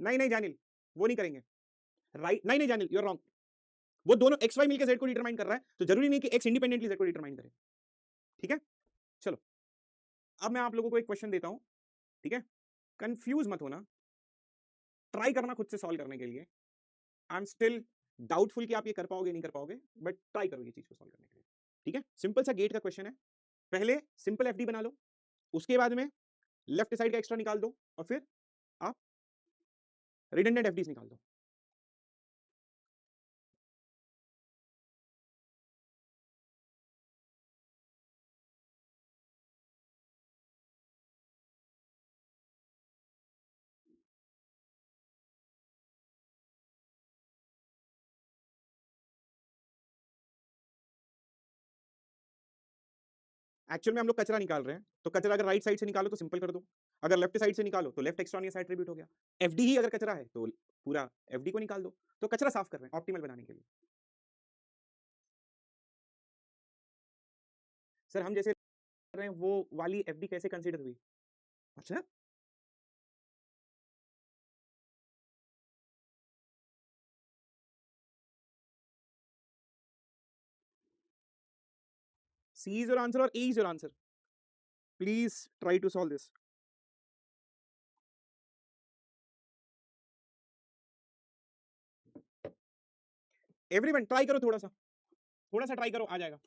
नहीं नहीं जानिल, वो नहीं करेंगे. राइट, नहीं नहीं जानिल, यू आर रॉन्ग. वो दोनों एक्स वाई मिलकर जेड को डिटरमाइन कर रहा है, तो जरूरी नहीं कि एक्स इंडिपेंडेंटली जेड को डिटरमाइन करे. ठीक है, चलो. अब मैं आप लोगों को एक क्वेश्चन देता हूं, ठीक है, कंफ्यूज मत होना, ट्राई करना खुद से सॉल्व करने के लिए. आई एम स्टिल डाउटफुल कि आप ये कर पाओगे नहीं कर पाओगे, बट ट्राई करो ये चीज को सॉल्व करने के लिए. ठीक है, सिंपल सा गेट का क्वेश्चन है. पहले सिंपल एफडी बना लो, उसके बाद में लेफ्ट साइड का एक्स्ट्रा निकाल दो, और फिर आप रिडंडेंट एफडीज निकाल दो. एक्चुअल में हम लोग कचरा निकाल रहे हैं, तो कचरा अगर राइट साइड से निकालो तो सिंपल कर दो, अगर लेफ्ट साइड से निकालो तो लेफ्ट एक्सट्रानियस एट्रीब्यूट हो गया. एफडी ही अगर कचरा है तो पूरा एफडी को निकाल दो. तो कचरा साफ कर रहे हैं ऑप्टिमल बनाने के लिए. सर हम जैसे कर रहे हैं वो वाली एफडी कैसे कंसीडर हुई? अच्छा, सी is your answer or A is your answer. Please try to solve this. Everyone try करो, थोड़ा सा ट्राई करो, आ जाएगा.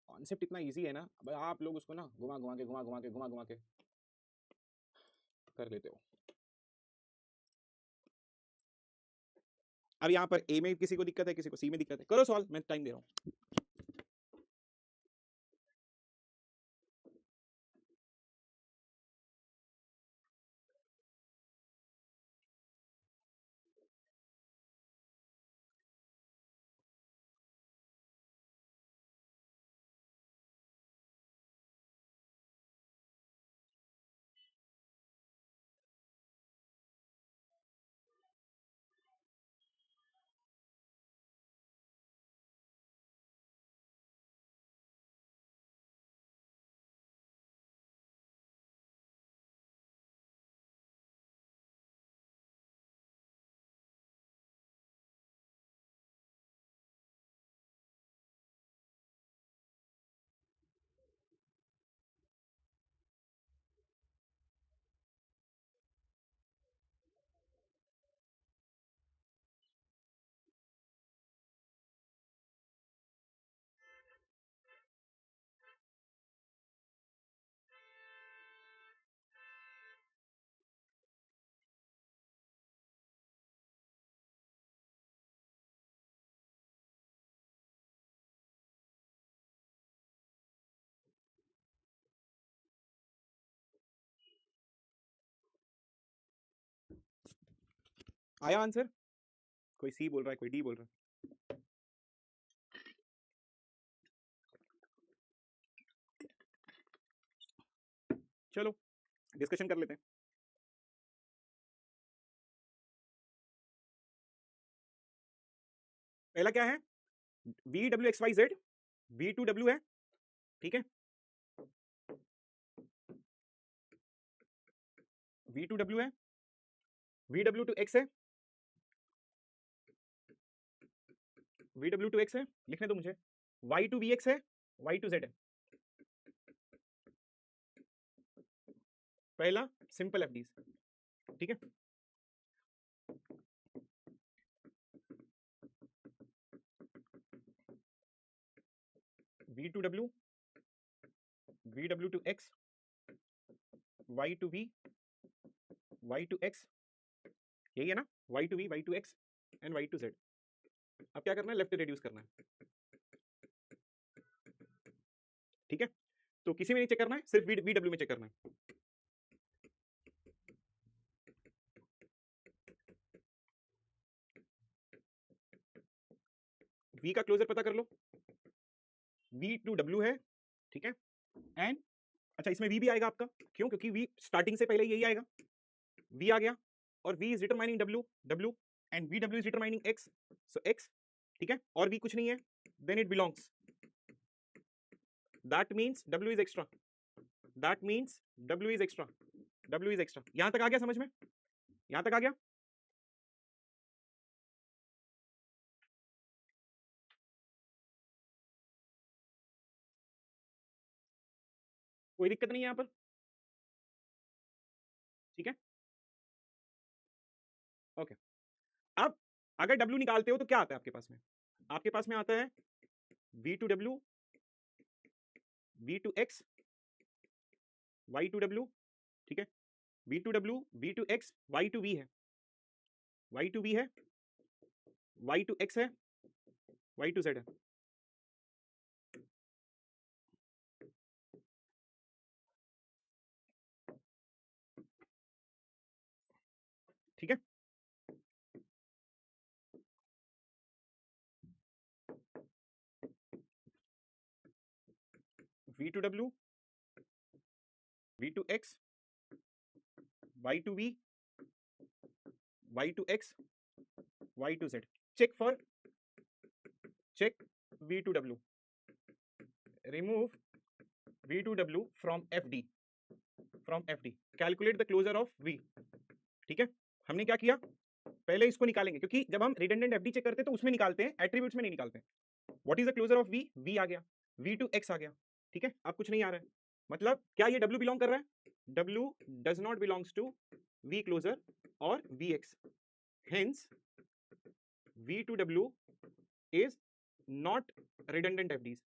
कॉन्सेप्ट इतना इजी है ना, अब आप लोग उसको ना घुमा घुमा के घुमा घुमा के घुमा घुमा के कर लेते हो. अब यहाँ पर ए में किसी को दिक्कत है, किसी को सी में दिक्कत है, करो सॉल्व, मैं टाइम दे रहा हूँ. आया आंसर? कोई सी बोल रहा है, कोई डी बोल रहा है। चलो डिस्कशन कर लेते हैं। पहला क्या है, V W X Y Z, V to W है, ठीक है, वी टू डब्ल्यू है, वी डब्ल्यू टू एक्स है, वी डब्ल्यू टू एक्स है, लिखने दो मुझे, वाई टू वी एक्स है, वाई टू जेड है। पहला सिंपल एफडीज, ठीक है, V to W, V W to X, Y to V, Y to X, यही है ना, Y to V, Y to X and Y to Z. अब क्या करना है, लेफ्ट रिड्यूस करना है, ठीक है, तो किसी में नहीं चेक करना है, सिर्फ वी डब्ल्यू में चेक करना है। वी का क्लोजर पता कर लो, वी टू डब्ल्यू है, ठीक है, एंड अच्छा इसमें वी भी आएगा आपका, क्यों, क्योंकि वी स्टार्टिंग से पहले यही आएगा, वी आ गया, और V is determining W, W and V W is determining X, so X, ठीक है, और वी कुछ नहीं है, then it belongs, that means W is extra, that means W is extra, W is extra. यहां तक आ गया समझ में, यहां तक आ गया, कोई दिक्कत नहीं है यहां पर, ठीक है, ओके। अब अगर डब्ल्यू निकालते हो तो क्या आता है आपके पास में, आपके पास में आता है V to W, V to X, Y to W, ठीक है, V to W, V to X, Y to V है, वाई टू वी है, वाई टू एक्स है, वाई टू जेड है, ठीक है, V to W, V to X, Y to V, Y to X, Y to Z. Check for, check V to W, remove V to W from F D, from F D, calculate the closure of V, ठीक है, हमने क्या किया, पहले इसको निकालेंगे, क्योंकि जब हम रिडंडेंट एफडी चेक करते हैं तो उसमें निकालते हैं, एट्रीब्यूट्स में नहीं निकालते हैं। What is the closure of V, V आ गया, वी टू एक्स आ गया, ठीक है, अब कुछ नहीं आ रहा है, मतलब क्या ये डब्ल्यू बिलोंग कर रहा है, W does not belongs to V closure और V X, hence V to W is not redundant FDs,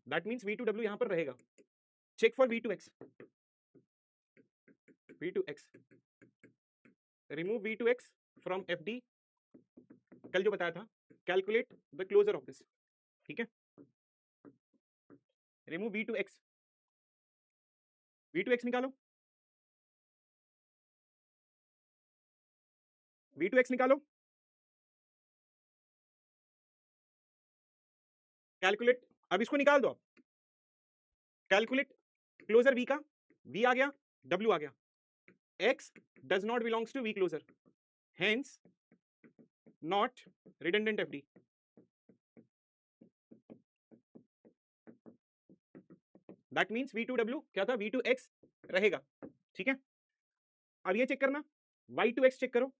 that means V to W यहां पर रहेगा। Check for V to X, V to X, remove V to X from F D, कल जो बताया था, calculate the closure of this, ठीक है, remove V to X, V to X निकालो, वी टू एक्स निकालो, कैलकुलेट, अब इसको निकाल दो आप, कैलकुलेट क्लोजर वी का, वी आ गया, डब्ल्यू आ गया, X does not belongs to V closure, hence not redundant FD, that means V to W क्या था, वी टू एक्स रहेगा, ठीक है। अब ये चेक करना, वाई टू एक्स चेक करो,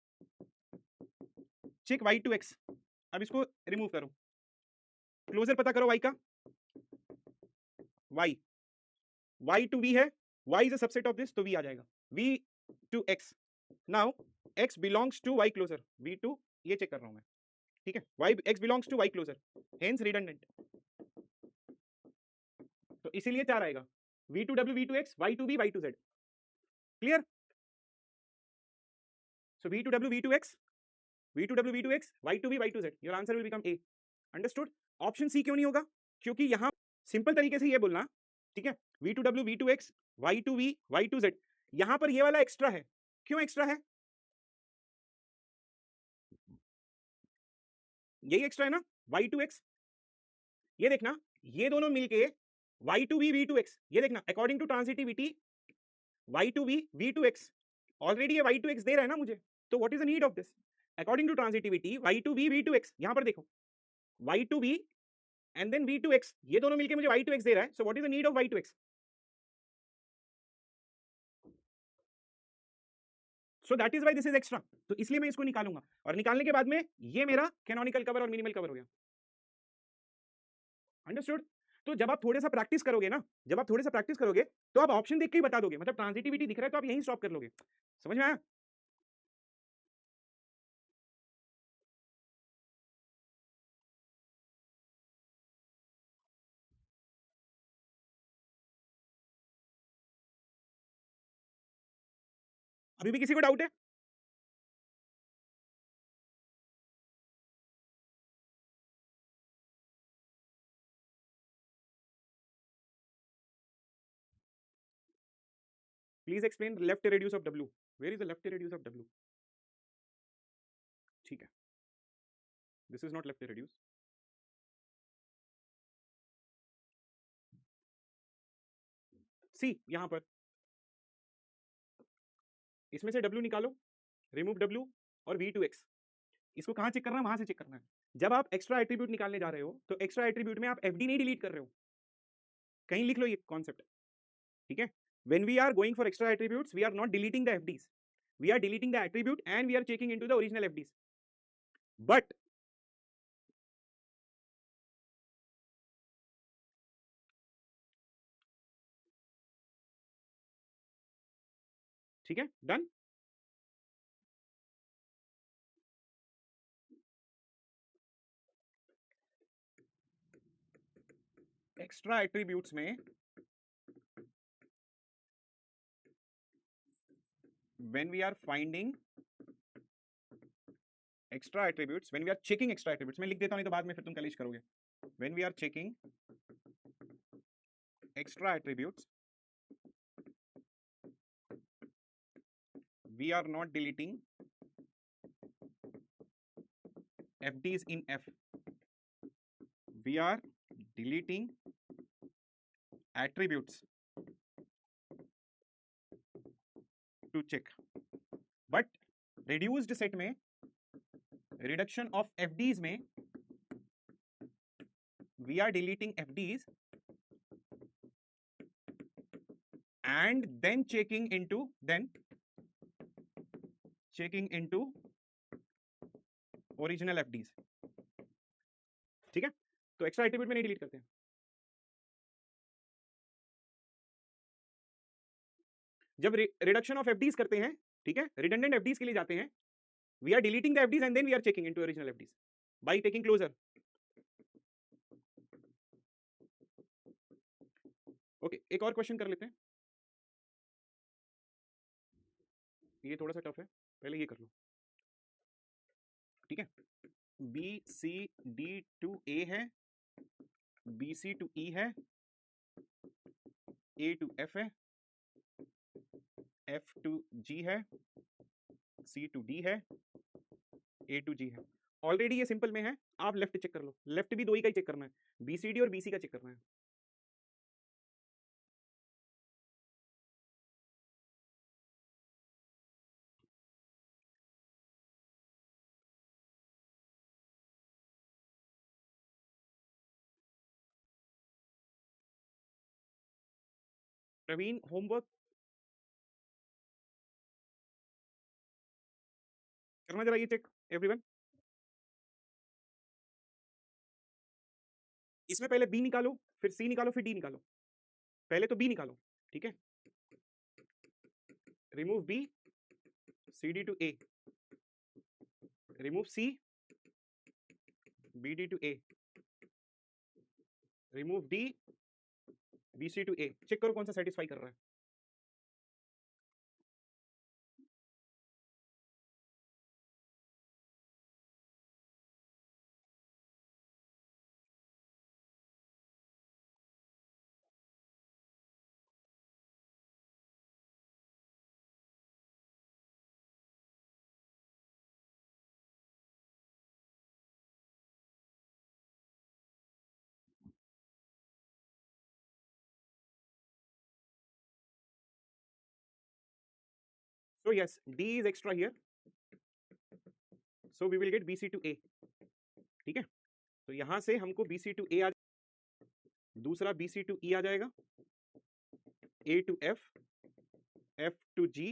चेक वाई टू एक्स, अब इसको रिमूव करो, क्लोजर पता करो वाई का, वाई, वाई टू वी है, Y is a subset of this, तो वी आ जाएगा, V to X, now X belongs to Y closure, V to, ये चेक कर रहा हूं मैं, ठीक है, Y X belongs to Y closure, hence redundant, तो इसीलिए चार आएगा, V to W, V to X, Y to V, Y to Z, clear, so V to W, V to X, V to W, V to X, Y to V, Y to Z, your answer will become A, understood. Option C क्यों नहीं होगा, क्योंकि यहां simple तरीके से ये बोलना, ठीक है, V to W, V to X, Y to V, Y to Z, यहां पर ये वाला एक्स्ट्रा है, क्यों एक्स्ट्रा है? यही एक्स्ट्रा है ना, y2x। ये देखना, ये दोनों मिलके y2v v2x, ये देखना according to transitivity y2v v2x, already ये y2x दे रहा है ना मुझे, तो what is the need of this? According to transitivity y2v v2x, यहां पर देखो y2v एंड देन v2x, ये दोनों मिलके मुझे y2x दे रहा है, so what is the need of y2x? So that is why this is extra, तो इसलिए मैं इसको निकालूंगा, और निकालने के बाद में ये मेरा कैनोनिकल कवर और मिनिमल कवर हो गया। अंडरस्टूड? तो जब आप थोड़े सा प्रैक्टिस करोगे ना, जब आप थोड़े सा प्रैक्टिस करोगे तो आप ऑप्शन देख के ही बता दोगे, मतलब ट्रांजिटिविटी दिख रहा है तो आप यहीं स्टॉप कर लोगे। समझ में आया? अभी भी किसी को डाउट है? Please explain left radius of W. Where is the left radius of W? ठीक है, this is not left radius. See यहां पर इसमें से डब्ल्यू निकालो, रिमूव डब्ल्यू और v2x, इसको कहां चेक करना है? वहां से चेक करना है। जब आप एक्स्ट्रा एट्रीब्यूट निकालने जा रहे हो तो एक्स्ट्रा एट्रीब्यूट में आप एफडी नहीं डिलीट कर रहे हो, कहीं लिख लो ये कॉन्सेप्ट, ठीक है? when we are going for extra attributes we are not deleting the fds, we are deleting the attribute and we are checking into the original fds, but ठीक है, डन। एक्स्ट्रा एट्रीब्यूट्स में when we are finding extra attributes, when we are checking extra attributes, मैं लिख देता हूं नहीं तो बाद में फिर तुम कलेश करोगे। when we are checking extra attributes we are not deleting fds in f, we are deleting attributes to check, but reduced set में reduction of fds में we are deleting fds and then checking into original FDs, ठीक है? तो extra attribute में नहीं delete करते हैं। जब रिडक्शन ऑफ एफडीज करते हैं, ठीक है, रिडंडेंट एफडीज के लिए जाते हैं, we are deleting the FDs and then we are checking into original FDs by taking closure. Okay, एक और क्वेश्चन कर लेते हैं, ये थोड़ा सा टफ है, पहले ये कर लो, ठीक है? बी सी डी टू ए है, बी सी टू ई है, ए टू एफ है, एफ टू जी है, सी टू डी है, ए टू जी है। ऑलरेडी ये सिंपल में है, आप लेफ्ट चेक कर लो, लेफ्ट भी दो ही का ही चेक करना है, बीसीडी और बीसी का चेक करना है। प्रवीण होमवर्क करना जरा, ये चेक एवरीवन। इसमें पहले बी निकालो, फिर सी निकालो, फिर डी निकालो। पहले तो बी निकालो, ठीक है? Remove B, C D to A, remove C, B D to A, remove D, B C to A. Check करो कौन सा सेटिस्फाई कर रहा है। So yes, D is extra here. So we will get BC to A. ठीक है, तो यहां से हमको BC to A आ, दूसरा BC to E आ जाएगा, A to F, F to G,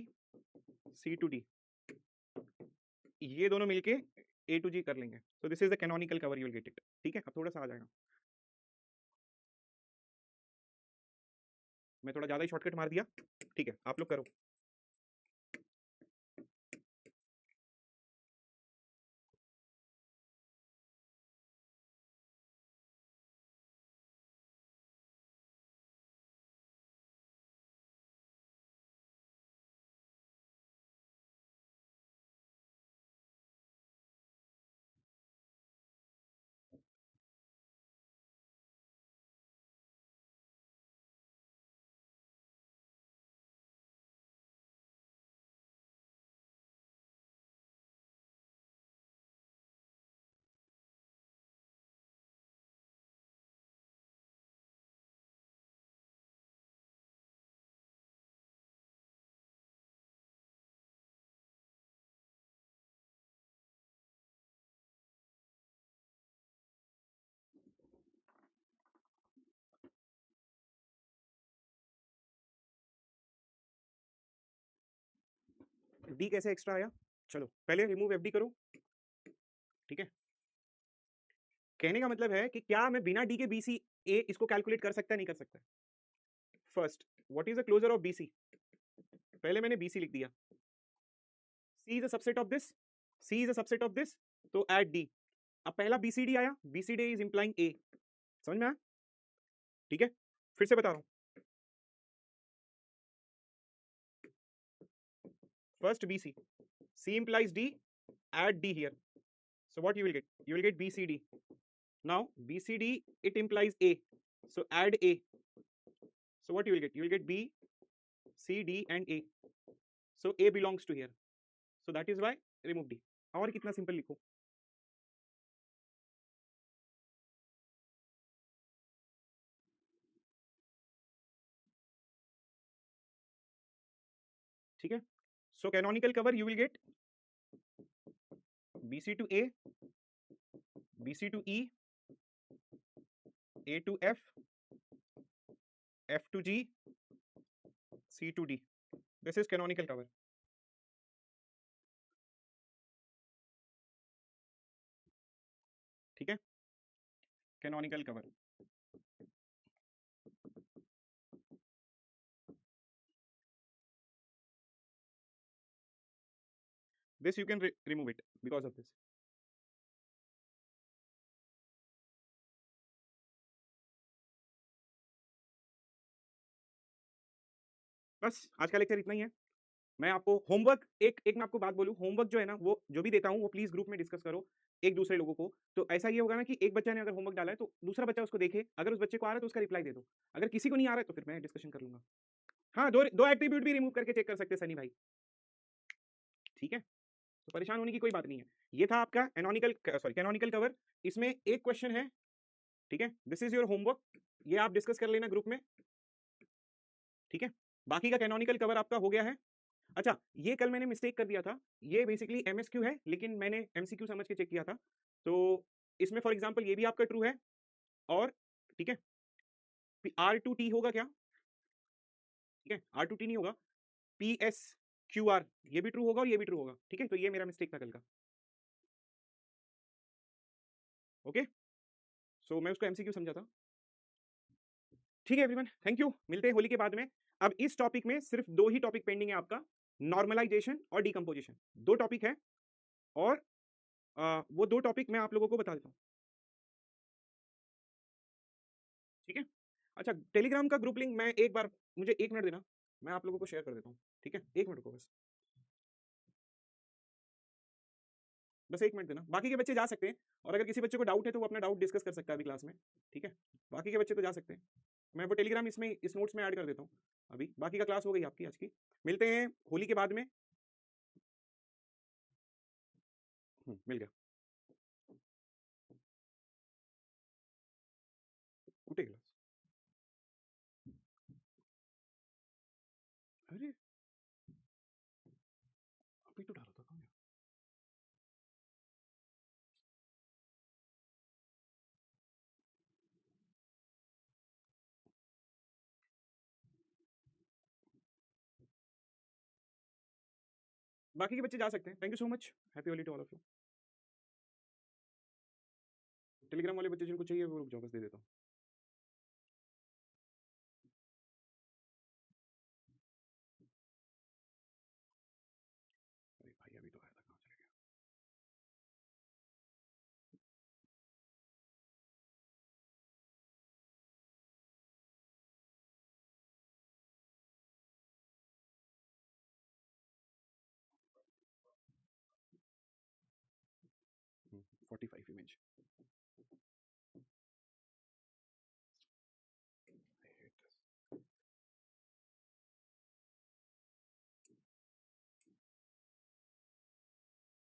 C to D, ये दोनों मिलके A to G कर लेंगे. So this is the canonical cover, you will get it. ठीक है, अब थोड़ा सा आ जाएगा, मैं थोड़ा ज्यादा ही शॉर्टकट मार दिया. ठीक है, आप लोग करो. डी कैसे एक्स्ट्रा आया, चलो पहले रिमूव एफडी करो. ठीक है, कहने का मतलब है कि क्या मैं बिना डी के बीसी ए इसको कैलकुलेट कर सकता है, नहीं कर सकता. First, what is the closure of BC, पहले मैंने बीसी लिख दिया. C is a subset of this, C is a subset of this, तो एट डी. अब पहला बीसीडी आया, बीसीडी इज इंप्लाइंग ए, समझ में आया. ठीक है, फिर से बता रहा हूं. First BC, C implies D, add D here. So what you will get? You will get BCD. Now BCD, it implies A. So add A. So what you will get? You will get B, C, D and A. So A belongs to here. So that is why remove D. और कितना simple लिखो. ठीक है. So canonical cover you will get BC to A, BC to E, A to F, F to G, C to D. This is canonical cover. ठीक है, canonical cover. This you can remove it because of this. बस आज का lecture इतना ही है. मैं आपको homework एक एक मैं आपको बात बोलूं, होमवर्क जो है ना वो जो भी देता हूं वो प्लीज ग्रुप में डिस्कस करो एक दूसरे लोगों को. तो ऐसा ये होगा ना कि एक बच्चा ने अगर होमवर्क डाला है तो दूसरा बच्चा उसको देखे, अगर उस बच्चे को आ रहा है तो उसका रिप्लाई दे दो, अगर किसी को नहीं आ रहा है तो फिर मैं डिस्कशन कर लूंगा. हाँ, दो दो एट्रीब्यूट भी रिमूव करके चेक कर सकते हैं सनी भाई. ठीक है, तो परेशान होने की कोई बात नहीं है. ये था आपका एनोनिकल सॉरी कैनोनिकल कवर. इसमें एक क्वेश्चन है. ठीक है, दिस इज योर होमवर्क, ये आप डिस्कस कर लेना ग्रुप में. ठीक है, बाकी का कैनोनिकल कवर आपका हो गया है. अच्छा, ये कल मैंने मिस्टेक कर दिया था, ये बेसिकली एमएसक्यू है लेकिन मैंने एमसीक्यू समझ के चेक किया था. तो इसमें फॉर एग्जांपल ये भी आपका ट्रू है. और ठीक है, आर टू टी होगा क्या. ठीक है, आर टू टी नहीं होगा, पी एस क्यू आर, ये भी ट्रू होगा और ये भी ट्रू होगा. ठीक है, तो ये मेरा मिस्टेक था कल का. ओके, सो मैं उसको एमसीक्यू समझा था. ठीक है एवरीवन, थैंक यू, मिलते हैं होली के बाद में. अब इस टॉपिक में सिर्फ दो ही टॉपिक पेंडिंग है आपका, नॉर्मलाइजेशन और डीकंपोजिशन. दो टॉपिक है और वो दो टॉपिक मैं आप लोगों को बता देता हूँ. ठीक है, अच्छा टेलीग्राम का ग्रुप लिंक मैं एक बार, मुझे एक मिनट देना, मैं आप लोगों को शेयर कर देता हूँ. ठीक है, एक मिनट को बस, बस एक मिनट देना. बाकी के बच्चे जा सकते हैं और अगर किसी बच्चे को डाउट है तो वो अपना डाउट डिस्कस कर सकता है अभी क्लास में. ठीक है, बाकी के बच्चे तो जा सकते हैं. मैं वो टेलीग्राम इसमें इस नोट्स में ऐड कर देता हूँ. अभी बाकी का क्लास हो गई आपकी आज की. मिलते हैं होली के बाद में. मिल गया, कूटे क्लास. अरे बाकी के बच्चे जा सकते हैं। Thank you so much, happy Holi to all of you. Telegram वाले बच्चे जिनको चाहिए वो रुक जाओ, बस दे देता हूँ। अरे भाई अभी तो आया था, कहाँ चले गया? हम्म, 45 इमेज। I hate this.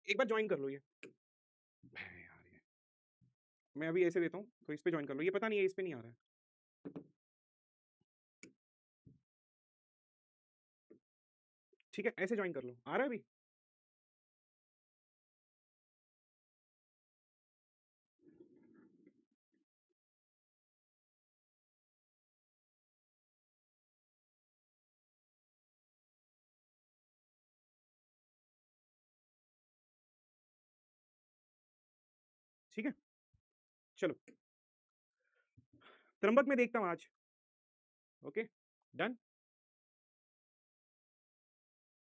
एक बार ज्वाइन कर लो ये। यार ये मैं अभी ऐसे देता हूँ, तो इस पे ज्वाइन कर लो। ये पता नहीं है, इस पे नहीं आ रहा है। ठीक है, ऐसे ज्वाइन कर लो। आ रहा है अभी? ठीक है, चलो त्रंबक में देखता हूँ आज। Okay done.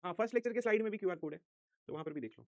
हाँ, फर्स्ट लेक्चर के स्लाइड में भी क्यूआर कोड है, तो वहां पर भी देख लो।